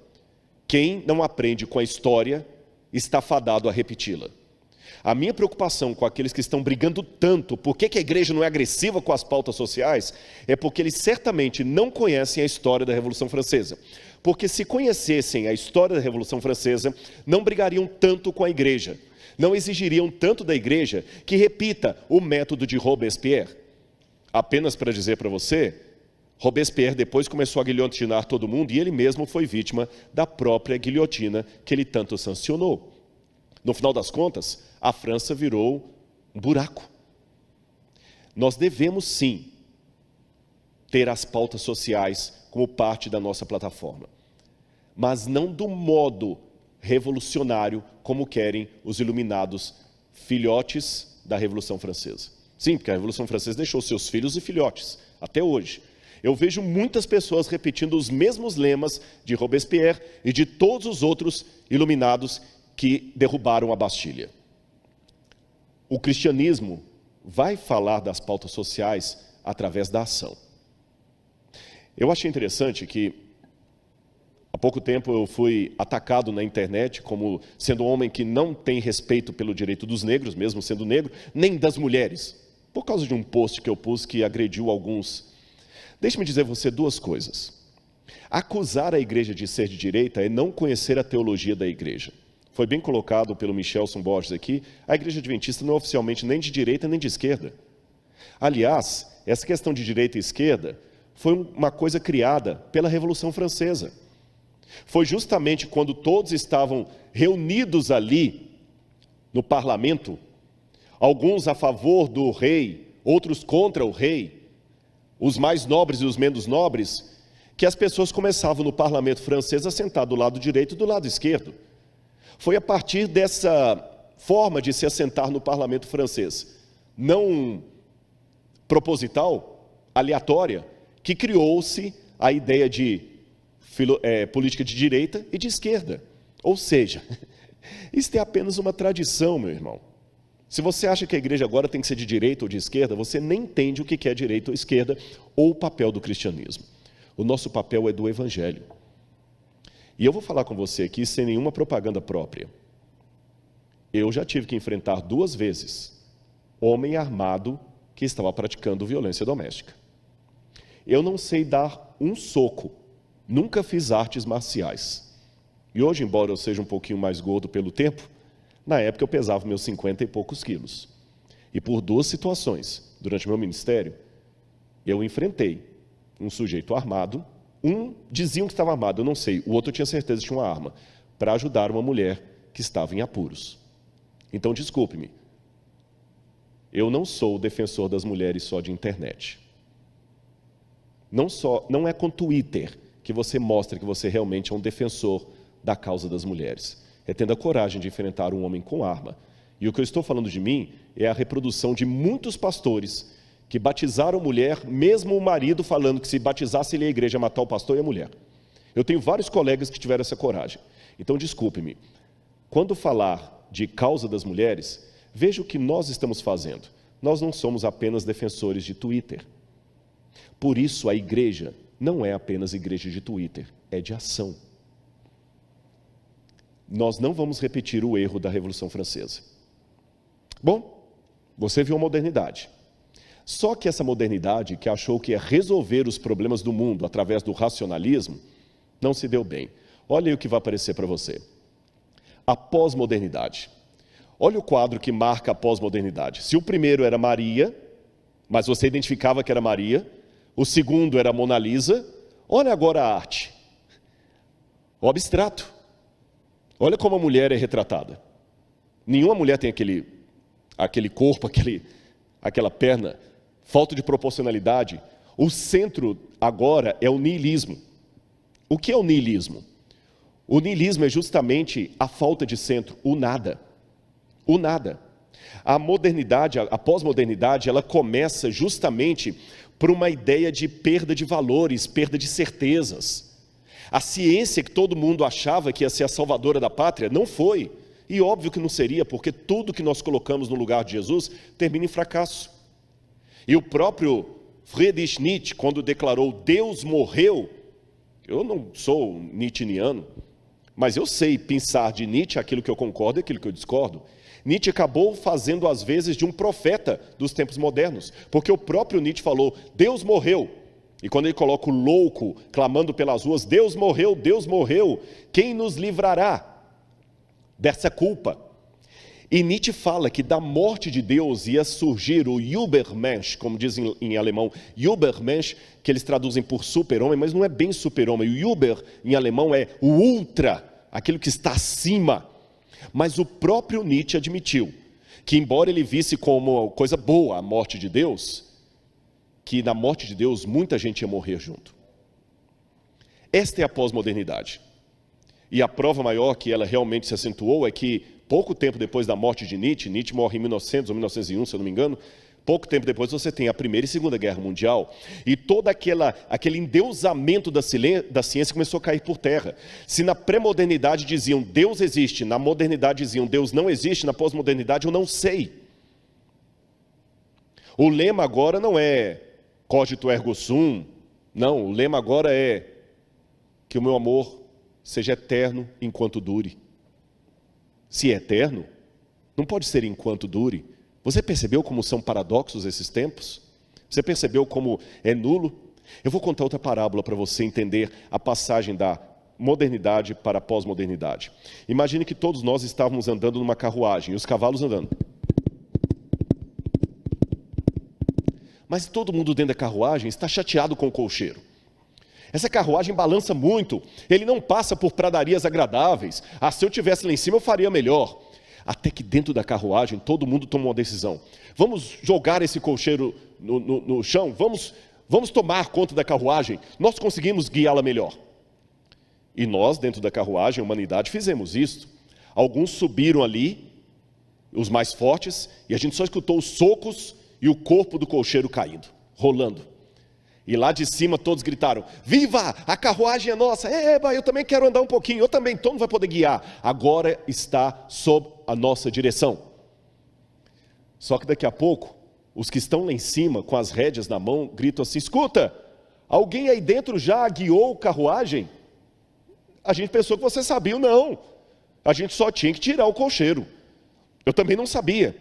quem não aprende com a história está fadado a repeti-la. A minha preocupação com aqueles que estão brigando tanto, por que a igreja não é agressiva com as pautas sociais, é porque eles certamente não conhecem a história da Revolução Francesa. Porque se conhecessem a história da Revolução Francesa, não brigariam tanto com a igreja. Não exigiriam tanto da igreja que repita o método de Robespierre. Apenas para dizer para você, Robespierre depois começou a guilhotinar todo mundo e ele mesmo foi vítima da própria guilhotina que ele tanto sancionou. No final das contas, a França virou um buraco. Nós devemos sim ter as pautas sociais como parte da nossa plataforma, mas não do modo revolucionário como querem os iluminados filhotes da Revolução Francesa. Sim, porque a Revolução Francesa deixou seus filhos e filhotes, até hoje. Eu vejo muitas pessoas repetindo os mesmos lemas de Robespierre e de todos os outros iluminados que derrubaram a Bastilha. O cristianismo vai falar das pautas sociais através da ação. Eu achei interessante que há pouco tempo eu fui atacado na internet como sendo um homem que não tem respeito pelo direito dos negros, mesmo sendo negro, nem das mulheres, por causa de um post que eu pus que agrediu alguns. Deixe-me dizer a você duas coisas. Acusar a igreja de ser de direita é não conhecer a teologia da igreja. Foi bem colocado pelo Michelson Borges aqui, a igreja adventista não é oficialmente nem de direita nem de esquerda. Aliás, essa questão de direita e esquerda foi uma coisa criada pela Revolução Francesa. Foi justamente quando todos estavam reunidos ali no parlamento, alguns a favor do rei, outros contra o rei, os mais nobres e os menos nobres, que as pessoas começavam no parlamento francês a sentar do lado direito e do lado esquerdo. Foi a partir dessa forma de se assentar no parlamento francês, não proposital, aleatória, que criou-se a ideia de política de direita e de esquerda. Ou seja, isso é apenas uma tradição, meu irmão. Se você acha que a igreja agora tem que ser de direita ou de esquerda, você nem entende o que é direita ou esquerda ou o papel do cristianismo. O nosso papel é do evangelho. E eu vou falar com você aqui sem nenhuma propaganda própria. Eu já tive que enfrentar 2 vezes homem armado que estava praticando violência doméstica. Eu não sei dar um soco, nunca fiz artes marciais. E hoje, embora eu seja um pouquinho mais gordo pelo tempo, na época eu pesava meus 50 e poucos quilos. E por 2 situações, durante meu ministério, eu enfrentei um sujeito armado. Um diziam que estava armado, eu não sei, o outro tinha certeza que tinha uma arma, para ajudar uma mulher que estava em apuros. Então, desculpe-me, eu não sou o defensor das mulheres só de internet. Não é com Twitter que você mostra que você realmente é um defensor da causa das mulheres. É tendo a coragem de enfrentar um homem com arma. E o que eu estou falando de mim é a reprodução de muitos pastores que batizaram mulher, mesmo o marido falando que se batizasse ele a igreja ia matar o pastor e a mulher. Eu tenho vários colegas que tiveram essa coragem. Então, desculpe-me, quando falar de causa das mulheres, veja o que nós estamos fazendo. Nós não somos apenas defensores de Twitter. Por isso, a igreja não é apenas igreja de Twitter, é de ação. Nós não vamos repetir o erro da Revolução Francesa. Bom, você viu a modernidade. Só que essa modernidade, que achou que ia resolver os problemas do mundo através do racionalismo, não se deu bem. Olha aí o que vai aparecer para você. A pós-modernidade. Olha o quadro que marca a pós-modernidade. Se o primeiro era Maria, mas você identificava que era Maria, o segundo era Mona Lisa, olha agora a arte. O abstrato. Olha como a mulher é retratada. Nenhuma mulher tem aquele corpo, aquela perna, falta de proporcionalidade. O centro agora é o niilismo. O que é o niilismo? O niilismo é justamente a falta de centro, o nada. O nada. A modernidade, a pós-modernidade, ela começa justamente por uma ideia de perda de valores, perda de certezas. A ciência que todo mundo achava que ia ser a salvadora da pátria, não foi. E óbvio que não seria, porque tudo que nós colocamos no lugar de Jesus termina em fracasso. E o próprio Friedrich Nietzsche, quando declarou Deus morreu, eu não sou nietzscheano, mas eu sei pensar de Nietzsche aquilo que eu concordo e aquilo que eu discordo. Nietzsche acabou fazendo às vezes de um profeta dos tempos modernos, porque o próprio Nietzsche falou, Deus morreu. E quando ele coloca o louco clamando pelas ruas, Deus morreu, quem nos livrará dessa culpa? E Nietzsche fala que da morte de Deus ia surgir o Übermensch, como dizem em alemão, Übermensch, que eles traduzem por super-homem, mas não é bem super-homem. O Über, em alemão, é o ultra, aquilo que está acima. Mas o próprio Nietzsche admitiu que, embora ele visse como coisa boa a morte de Deus, que na morte de Deus muita gente ia morrer junto. Esta é a pós-modernidade. E a prova maior que ela realmente se acentuou é que, pouco tempo depois da morte de Nietzsche, Nietzsche morre em 1900 ou 1901, se eu não me engano, pouco tempo depois você tem a Primeira e Segunda Guerra Mundial, e todo aquele endeusamento da ciência começou a cair por terra. Se na pré-modernidade diziam Deus existe, na modernidade diziam Deus não existe, na pós-modernidade eu não sei. O lema agora não é cogito ergo sum, não, o lema agora é que o meu amor seja eterno enquanto dure. Se é eterno, não pode ser enquanto dure. Você percebeu como são paradoxos esses tempos? Você percebeu como é nulo? Eu vou contar outra parábola para você entender a passagem da modernidade para a pós-modernidade. Imagine que todos nós estávamos andando numa carruagem, e os cavalos andando. Mas todo mundo dentro da carruagem está chateado com o cocheiro. Essa carruagem balança muito, ele não passa por pradarias agradáveis. Ah, se eu estivesse lá em cima eu faria melhor. Até que dentro da carruagem todo mundo tomou uma decisão. Vamos jogar esse cocheiro no chão, vamos tomar conta da carruagem, nós conseguimos guiá-la melhor. E nós, dentro da carruagem, a humanidade, fizemos isso. Alguns subiram ali, os mais fortes, e a gente só escutou os socos e o corpo do cocheiro caindo, rolando. E lá de cima todos gritaram, viva, a carruagem é nossa, eu também quero andar um pouquinho, eu também, todo mundo vai poder guiar. Agora está sob a nossa direção. Só que daqui a pouco, os que estão lá em cima, com as rédeas na mão, gritam assim, escuta, alguém aí dentro já guiou a carruagem? A gente pensou que você sabia, não. A gente só tinha que tirar o cocheiro. Eu também não sabia.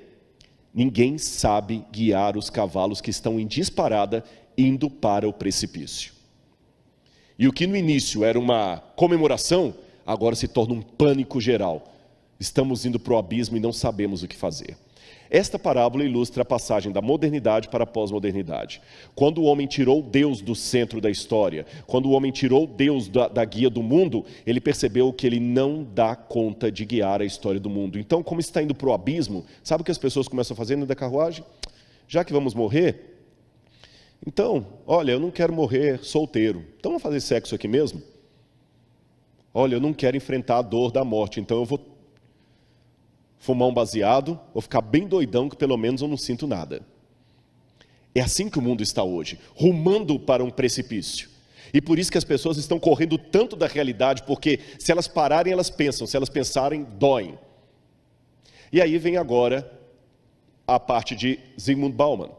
Ninguém sabe guiar os cavalos que estão em disparada indo para o precipício. E o que no início era uma comemoração, agora se torna um pânico geral. Estamos indo para o abismo e não sabemos o que fazer. Esta parábola ilustra a passagem da modernidade para a pós-modernidade. Quando o homem tirou Deus do centro da história, quando o homem tirou Deus da guia do mundo, ele percebeu que ele não dá conta de guiar a história do mundo. Então, como está indo para o abismo, sabe o que as pessoas começam a fazer dentro da carruagem? Já que vamos morrer, então, olha, eu não quero morrer solteiro, então vamos fazer sexo aqui mesmo? Olha, eu não quero enfrentar a dor da morte, então eu vou fumar um baseado, vou ficar bem doidão que pelo menos eu não sinto nada. É assim que o mundo está hoje, rumando para um precipício. E por isso que as pessoas estão correndo tanto da realidade, porque se elas pararem, elas pensam, se elas pensarem, doem. E aí vem agora a parte de Zygmunt Bauman.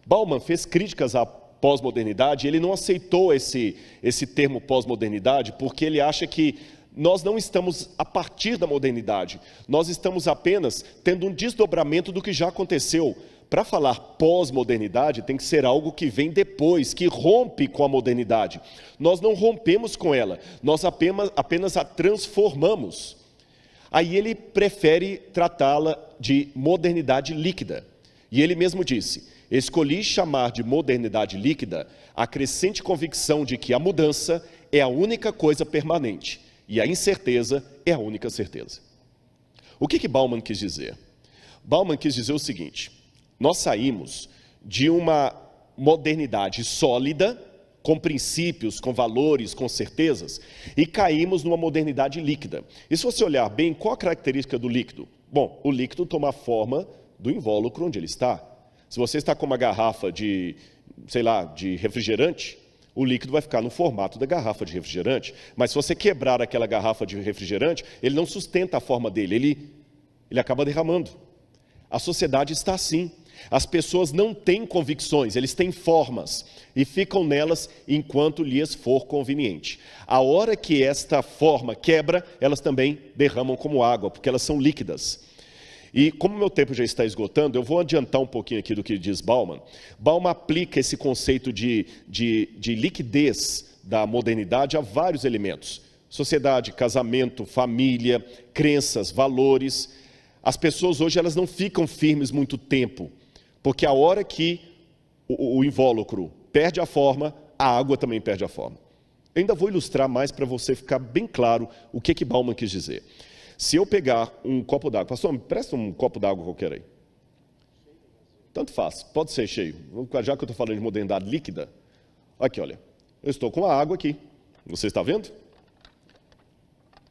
Bauman fez críticas à pós-modernidade, ele não aceitou esse termo pós-modernidade, porque ele acha que nós não estamos a partir da modernidade, nós estamos apenas tendo um desdobramento do que já aconteceu. Para falar pós-modernidade, tem que ser algo que vem depois, que rompe com a modernidade. Nós não rompemos com ela, nós apenas a transformamos. Aí ele prefere tratá-la de modernidade líquida. E ele mesmo disse: escolhi chamar de modernidade líquida a crescente convicção de que a mudança é a única coisa permanente e a incerteza é a única certeza. O que Bauman quis dizer? Bauman quis dizer o seguinte: nós saímos de uma modernidade sólida, com princípios, com valores, com certezas, e caímos numa modernidade líquida. E se você olhar bem, qual a característica do líquido? Bom, o líquido toma a forma do invólucro onde ele está. Se você está com uma garrafa de refrigerante, o líquido vai ficar no formato da garrafa de refrigerante. Mas se você quebrar aquela garrafa de refrigerante, ele não sustenta a forma dele, ele acaba derramando. A sociedade está assim. As pessoas não têm convicções, eles têm formas e ficam nelas enquanto lhes for conveniente. A hora que esta forma quebra, elas também derramam como água, porque elas são líquidas. E como meu tempo já está esgotando, eu vou adiantar um pouquinho aqui do que diz Bauman. Bauman aplica esse conceito de liquidez da modernidade a vários elementos: sociedade, casamento, família, crenças, valores. As pessoas hoje elas não ficam firmes muito tempo, porque a hora que o invólucro perde a forma, a água também perde a forma. Eu ainda vou ilustrar mais para você ficar bem claro o que Bauman quis dizer. Se eu pegar um copo d'água, pastor, me presta um copo d'água qualquer aí. Tanto faz, pode ser cheio. Já que eu estou falando de modernidade líquida, aqui, olha, eu estou com a água aqui. Você está vendo?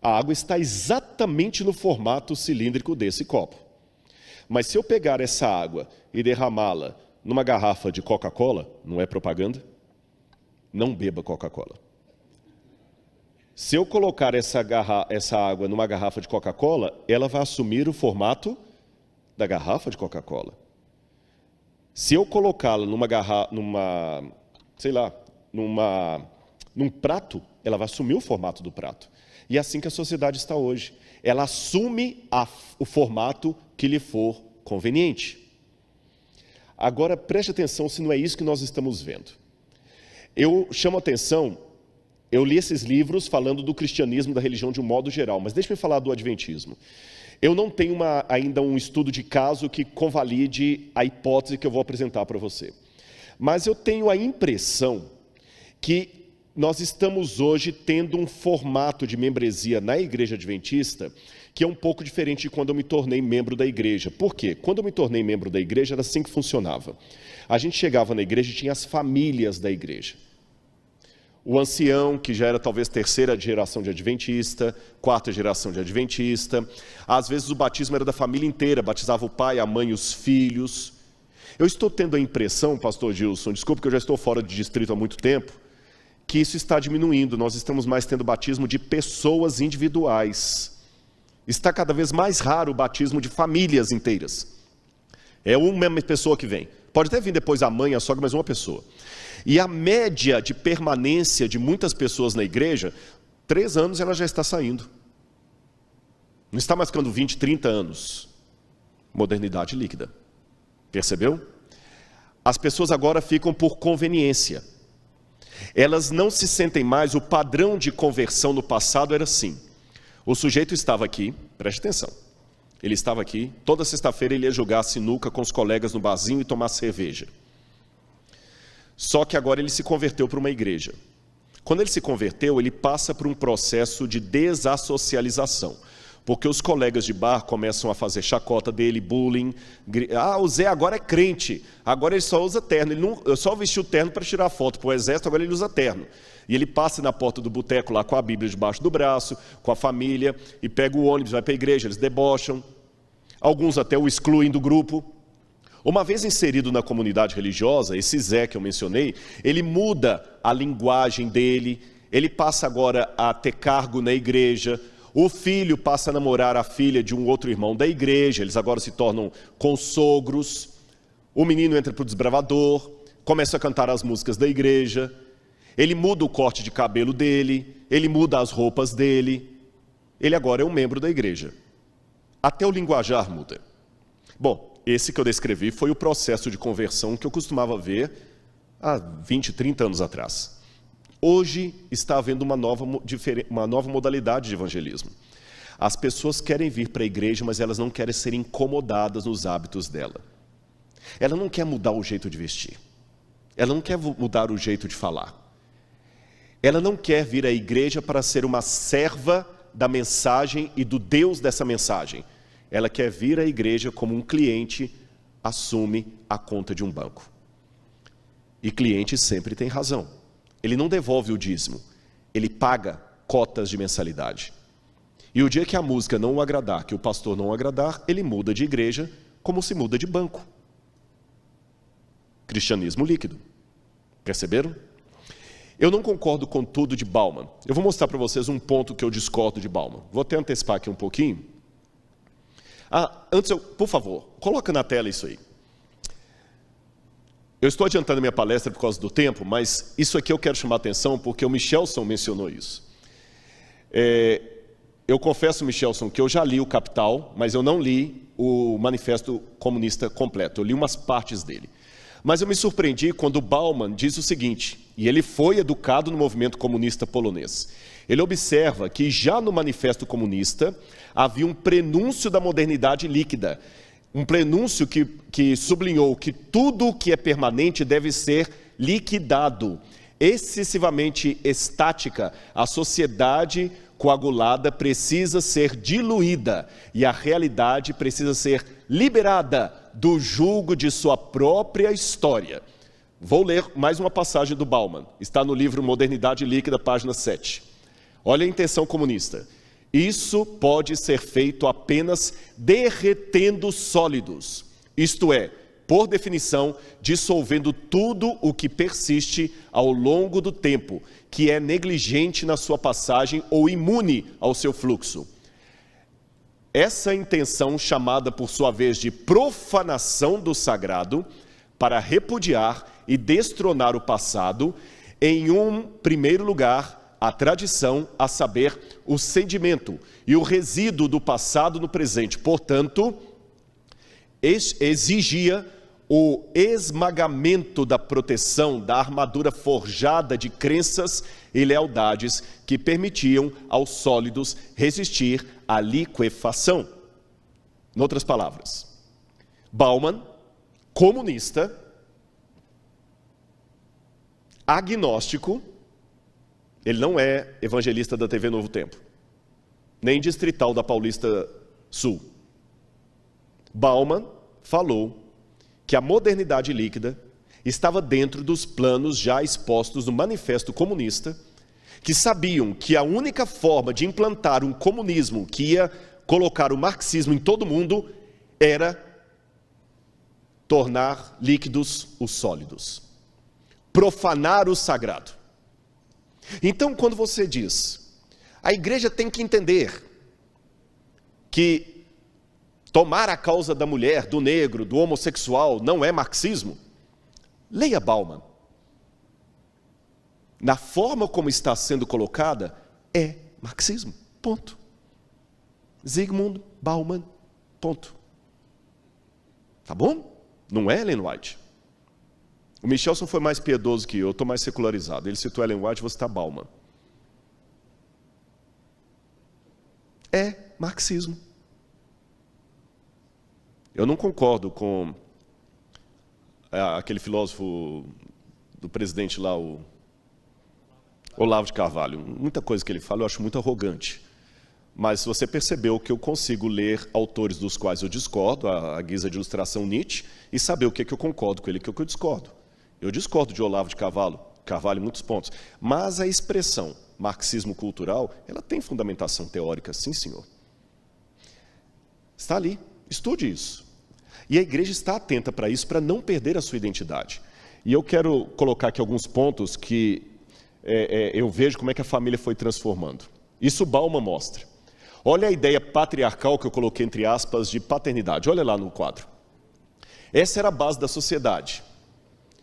A água está exatamente no formato cilíndrico desse copo. Mas se eu pegar essa água e derramá-la numa garrafa de Coca-Cola, não é propaganda? Não beba Coca-Cola. Se eu colocar essa água numa garrafa de Coca-Cola, ela vai assumir o formato da garrafa de Coca-Cola. Se eu colocá-la num prato, ela vai assumir o formato do prato. E é assim que a sociedade está hoje. Ela assume o formato que lhe for conveniente. Agora, preste atenção se não é isso que nós estamos vendo. Eu chamo a atenção, eu li esses livros falando do cristianismo, da religião de um modo geral, mas deixe-me falar do adventismo. Eu não tenho ainda um estudo de caso que convalide a hipótese que eu vou apresentar para você. Mas eu tenho a impressão que nós estamos hoje tendo um formato de membresia na igreja adventista que é um pouco diferente de quando eu me tornei membro da igreja. Por quê? Quando eu me tornei membro da igreja, era assim que funcionava. A gente chegava na igreja e tinha as famílias da igreja. O ancião, que já era talvez terceira geração de adventista, quarta geração de adventista. Às vezes o batismo era da família inteira, batizava o pai, a mãe e os filhos. Eu estou tendo a impressão, pastor Gilson, desculpe que eu já estou fora de distrito há muito tempo, que isso está diminuindo. Nós estamos mais tendo batismo de pessoas individuais. Está cada vez mais raro o batismo de famílias inteiras. É uma pessoa que vem. Pode até vir depois a mãe, a sogra, mas uma pessoa. E a média de permanência de muitas pessoas na igreja, 3 anos ela já está saindo. Não está mais ficando 20, 30 anos. Modernidade líquida. Percebeu? As pessoas agora ficam por conveniência. Elas não se sentem mais, o padrão de conversão no passado era assim. O sujeito estava aqui, preste atenção, ele estava aqui, toda sexta-feira ele ia jogar sinuca com os colegas no barzinho e tomar cerveja. Só que agora ele se converteu para uma igreja. Quando ele se converteu, ele passa por um processo de desassocialização. Porque os colegas de bar começam a fazer chacota dele, bullying. O Zé agora é crente, agora ele só usa terno. Ele só vestiu terno para tirar foto para o exército, agora ele usa terno. E ele passa na porta do boteco lá com a Bíblia debaixo do braço, com a família, e pega o ônibus, vai para a igreja, eles debocham. Alguns até o excluem do grupo. Uma vez inserido na comunidade religiosa, esse Zé que eu mencionei, ele muda a linguagem dele, ele passa agora a ter cargo na igreja. O filho passa a namorar a filha de um outro irmão da igreja, eles agora se tornam consogros. O menino entra para o desbravador, começa a cantar as músicas da igreja. Ele muda o corte de cabelo dele, ele muda as roupas dele. ele agora é um membro da igreja. Até o linguajar muda. Bom, esse que eu descrevi foi o processo de conversão que eu costumava ver há 20, 30 anos atrás. Hoje está havendo uma nova modalidade de evangelismo. As pessoas querem vir para a igreja, mas elas não querem ser incomodadas nos hábitos dela. Ela não quer mudar o jeito de vestir. Ela não quer mudar o jeito de falar. Ela não quer vir à igreja para ser uma serva da mensagem e do Deus dessa mensagem. Ela quer vir à igreja como um cliente assume a conta de um banco. E cliente sempre tem razão. Ele não devolve o dízimo, ele paga cotas de mensalidade. E o dia que a música não o agradar, que o pastor não o agradar, ele muda de igreja como se muda de banco. Cristianismo líquido. Perceberam? Eu não concordo com tudo de Bauman. Eu vou mostrar para vocês um ponto que eu discordo de Bauman. Vou até antecipar aqui um pouquinho. Por favor, coloca na tela isso aí. Eu estou adiantando minha palestra por causa do tempo, mas isso aqui eu quero chamar a atenção porque o Michelson mencionou isso. Eu confesso, Michelson, que eu já li o Capital, mas eu não li o Manifesto Comunista completo. Eu li umas partes dele. Mas eu me surpreendi quando Bauman diz o seguinte, e ele foi educado no movimento comunista polonês. Ele observa que já no Manifesto Comunista havia um prenúncio da modernidade líquida, um prenúncio que sublinhou que tudo o que é permanente deve ser liquidado. Excessivamente estática, a sociedade coagulada precisa ser diluída e a realidade precisa ser liberada do jugo de sua própria história. Vou ler mais uma passagem do Bauman. Está no livro Modernidade Líquida, página 7. Olha a intenção comunista. Isso pode ser feito apenas derretendo sólidos, isto é, por definição, dissolvendo tudo o que persiste ao longo do tempo, que é negligente na sua passagem ou imune ao seu fluxo. Essa intenção, chamada por sua vez de profanação do sagrado, para repudiar e destronar o passado, em um primeiro lugar, a tradição, a saber, o sedimento e o resíduo do passado no presente. Portanto, exigia o esmagamento da proteção, da armadura forjada de crenças e lealdades que permitiam aos sólidos resistir à liquefação. Em outras palavras, Bauman, comunista, agnóstico, ele não é evangelista da TV Novo Tempo, nem distrital da Paulista Sul. Bauman falou que a modernidade líquida estava dentro dos planos já expostos no Manifesto Comunista, que sabiam que a única forma de implantar um comunismo que ia colocar o marxismo em todo o mundo era tornar líquidos os sólidos, profanar o sagrado. Então, quando você diz, a igreja tem que entender que tomar a causa da mulher, do negro, do homossexual não é marxismo, leia Bauman. Na forma como está sendo colocada, é marxismo, ponto. Zygmunt Bauman, ponto. Tá bom? Não é Ellen White. O Michelson foi mais piedoso que eu estou mais secularizado. Ele citou Ellen White, você está Bauman. É marxismo. Eu não concordo com aquele filósofo do presidente lá, o Olavo de Carvalho. Muita coisa que ele fala eu acho muito arrogante. Mas você percebeu que eu consigo ler autores dos quais eu discordo, a guisa de ilustração Nietzsche, e saber o que eu concordo com ele e o que eu discordo. Eu discordo de Olavo de Carvalho em muitos pontos. Mas a expressão marxismo cultural, ela tem fundamentação teórica, sim, senhor. Está ali, estude isso. E a igreja está atenta para isso, para não perder a sua identidade. E eu quero colocar aqui alguns pontos que eu vejo como é que a família foi transformando. Isso Bauman mostra. Olha a ideia patriarcal que eu coloquei entre aspas de paternidade. Olha lá no quadro. Essa era a base da sociedade.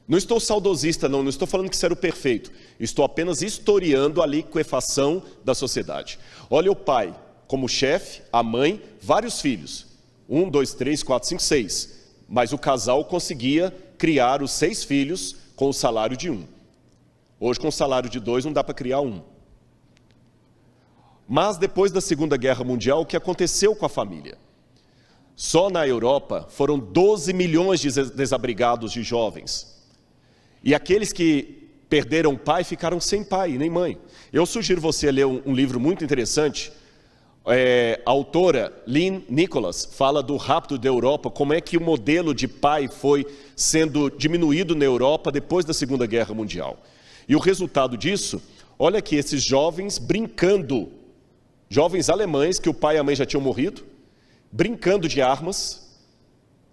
Não estou saudosista, não estou falando que isso era o perfeito. Estou apenas historiando a liquefação da sociedade. Olha o pai como chefe, a mãe, vários filhos. 1, 2, 3, 4, 5, 6. Mas o casal conseguia criar os 6 filhos com o salário de 1. Hoje, com o salário de 2, não dá para criar 1. Mas depois da Segunda Guerra Mundial, o que aconteceu com a família? Só na Europa foram 12 milhões de desabrigados de jovens. E aqueles que perderam pai ficaram sem pai nem mãe. Eu sugiro você ler um livro muito interessante. A autora Lynn Nicholas fala do rapto da Europa, como é que o modelo de pai foi sendo diminuído na Europa depois da Segunda Guerra Mundial. E o resultado disso, olha aqui, esses jovens brincando, jovens alemães que o pai e a mãe já tinham morrido, brincando de armas,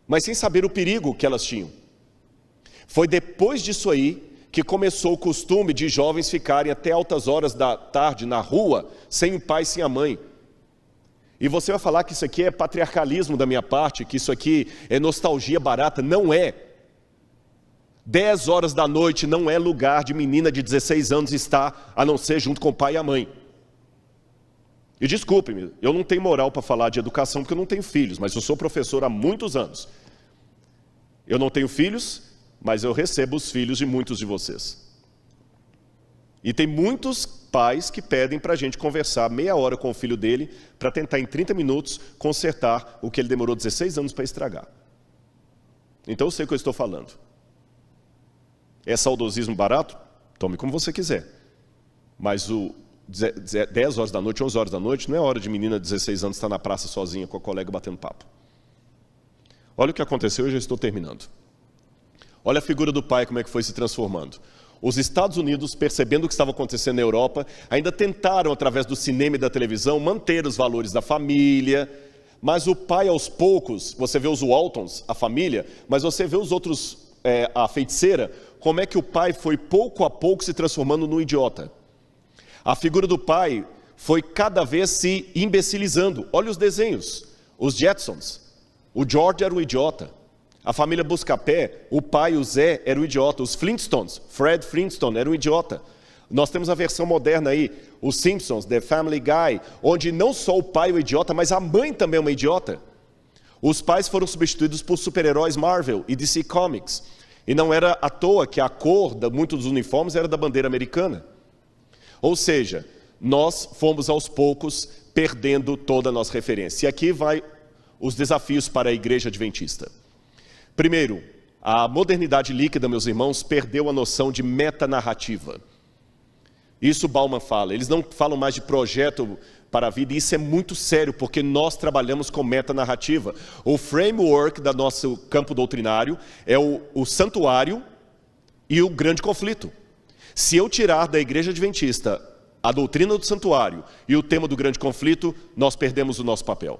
mas sem saber o perigo que elas tinham. Foi depois disso aí que começou o costume de jovens ficarem até altas horas da tarde na rua, sem o pai, sem a mãe. E você vai falar que isso aqui é patriarcalismo da minha parte, que isso aqui é nostalgia barata. Não é. 10 horas da noite não é lugar de menina de 16 anos estar, a não ser junto com o pai e a mãe. E desculpe-me, eu não tenho moral para falar de educação porque eu não tenho filhos, mas eu sou professor há muitos anos. Eu não tenho filhos, mas eu recebo os filhos de muitos de vocês. E tem muitos pais que pedem para a gente conversar meia hora com o filho dele para tentar em 30 minutos consertar o que ele demorou 16 anos para estragar. Então eu sei o que eu estou falando. É saudosismo barato? Tome como você quiser. Mas 10 horas da noite, 11 horas da noite, não é hora de menina de 16 anos estar na praça sozinha com a colega batendo papo. Olha o que aconteceu e eu já estou terminando. Olha a figura do pai, como é que foi se transformando. Os Estados Unidos, percebendo o que estava acontecendo na Europa, ainda tentaram, através do cinema e da televisão, manter os valores da família, mas o pai, aos poucos, você vê os Waltons, a família, mas você vê os outros, a feiticeira, como é que o pai foi pouco a pouco se transformando num idiota. A figura do pai foi cada vez se imbecilizando. Olha os desenhos, os Jetsons, o George era um idiota. A família Buscapé, o pai, o Zé, era um idiota. Os Flintstones, Fred Flintstone, era um idiota. Nós temos a versão moderna aí, os Simpsons, The Family Guy, onde não só o pai é um idiota, mas a mãe também é uma idiota. Os pais foram substituídos por super-heróis Marvel e DC Comics. E não era à toa que a cor de muitos dos uniformes era da bandeira americana. Ou seja, nós fomos aos poucos perdendo toda a nossa referência. E aqui vai os desafios para a igreja adventista. Primeiro, a modernidade líquida, meus irmãos, perdeu a noção de metanarrativa. Isso Bauman fala. Eles não falam mais de projeto para a vida, e isso é muito sério, porque nós trabalhamos com metanarrativa. O framework do nosso campo doutrinário é o santuário e o grande conflito. Se eu tirar da igreja adventista a doutrina do santuário e o tema do grande conflito, nós perdemos o nosso papel.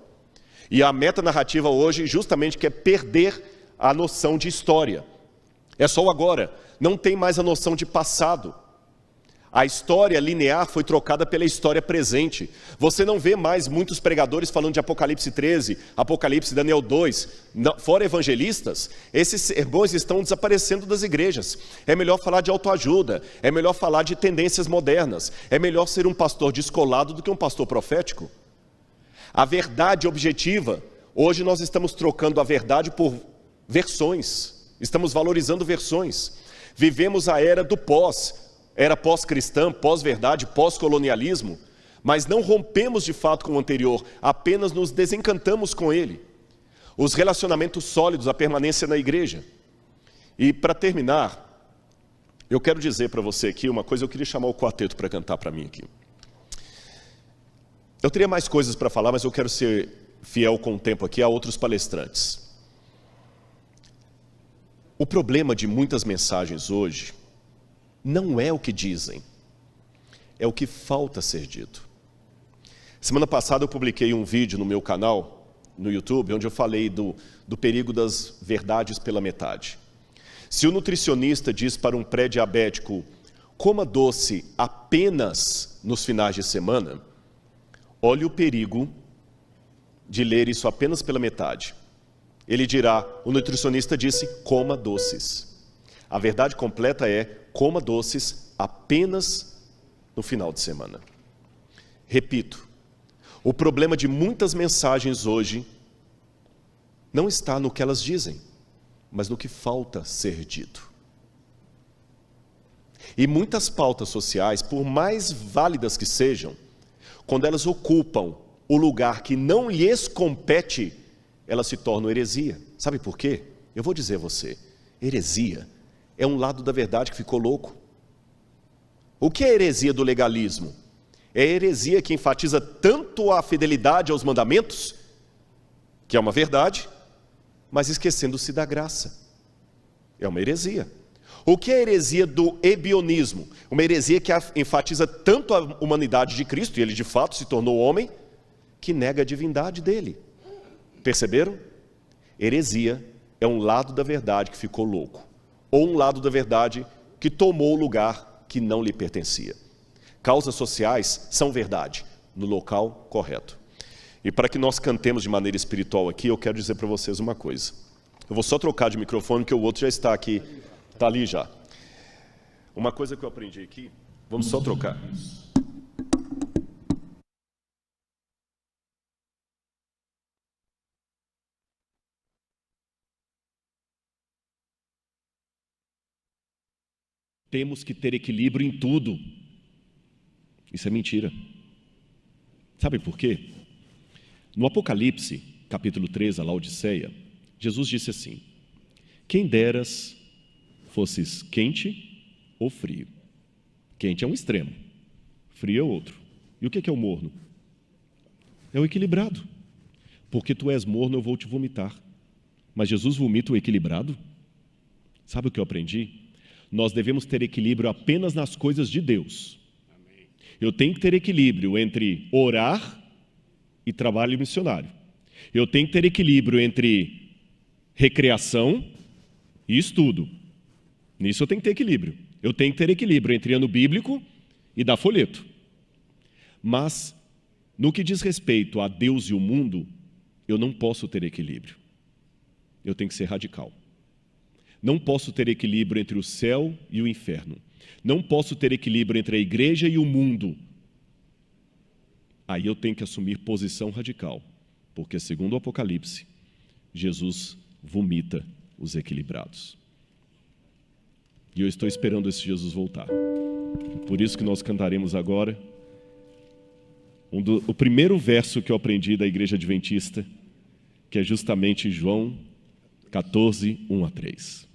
E a metanarrativa hoje justamente quer perder a noção de história. É só o agora, não tem mais a noção de passado. A história linear foi trocada pela história presente. Você não vê mais muitos pregadores falando de Apocalipse 13, Apocalipse Daniel 2, fora evangelistas. Esses sermões estão desaparecendo das igrejas. É melhor falar de autoajuda, é melhor falar de tendências modernas, é melhor ser um pastor descolado do que um pastor profético. A verdade objetiva, hoje nós estamos trocando a verdade por versões, estamos valorizando versões. Vivemos a era do era pós-cristã, pós-verdade, pós-colonialismo, mas não rompemos de fato com o anterior, apenas nos desencantamos com ele. Os relacionamentos sólidos, a permanência na igreja. E para terminar, eu quero dizer para você aqui uma coisa, eu queria chamar o quarteto para cantar para mim aqui. Eu teria mais coisas para falar, mas eu quero ser fiel com o tempo aqui a outros palestrantes. O problema de muitas mensagens hoje não é o que dizem, é o que falta ser dito. Semana passada eu publiquei um vídeo no meu canal, no YouTube, onde eu falei do perigo das verdades pela metade. Se o nutricionista diz para um pré-diabético, coma doce apenas nos finais de semana, olhe o perigo de ler isso apenas pela metade. Ele dirá, o nutricionista disse, coma doces. A verdade completa é, coma doces apenas no final de semana. Repito, O problema de muitas mensagens hoje não está no que elas dizem, mas no que falta ser dito. E muitas pautas sociais, por mais válidas que sejam, quando elas ocupam o lugar que não lhes compete, elas se tornam heresia. Sabe por quê? Eu vou dizer a você, heresia é um lado da verdade que ficou louco. O que é heresia do legalismo? É a heresia que enfatiza tanto a fidelidade aos mandamentos, que é uma verdade, mas esquecendo-se da graça. É uma heresia. O que é a heresia do ebionismo? Uma heresia que enfatiza tanto a humanidade de Cristo, e ele de fato se tornou homem, que nega a divindade dele. Perceberam? Heresia é um lado da verdade que ficou louco, ou um lado da verdade que tomou o lugar que não lhe pertencia. Causas sociais são verdade, no local correto. E para que nós cantemos de maneira espiritual aqui, eu quero dizer para vocês uma coisa. Eu vou só trocar de microfone, que o outro já está aqui, está ali já. Uma coisa que eu aprendi aqui, vamos só trocar. Temos que ter equilíbrio em tudo. Isso é mentira. Sabe por quê? No Apocalipse, capítulo 3, a Laodiceia, Jesus disse assim: quem deras fosses quente ou frio. Quente é um extremo, frio é outro. E o que é o morno? É o equilibrado. Porque tu és morno, eu vou te vomitar. Mas Jesus vomita o equilibrado? Sabe o que eu aprendi? Nós devemos ter equilíbrio apenas nas coisas de Deus. Eu tenho que ter equilíbrio entre orar e trabalho missionário. Eu tenho que ter equilíbrio entre recreação e estudo. Nisso eu tenho que ter equilíbrio. Eu tenho que ter equilíbrio entre ano bíblico e dar folheto. Mas, no que diz respeito a Deus e o mundo, eu não posso ter equilíbrio. Eu tenho que ser radical. Não posso ter equilíbrio entre o céu e o inferno. Não posso ter equilíbrio entre a igreja e o mundo. Aí eu tenho que assumir posição radical, porque, segundo o Apocalipse, Jesus vomita os equilibrados. E eu estou esperando esse Jesus voltar. Por isso que nós cantaremos agora o primeiro verso que eu aprendi da Igreja Adventista, que é justamente João 14, 1 a 3.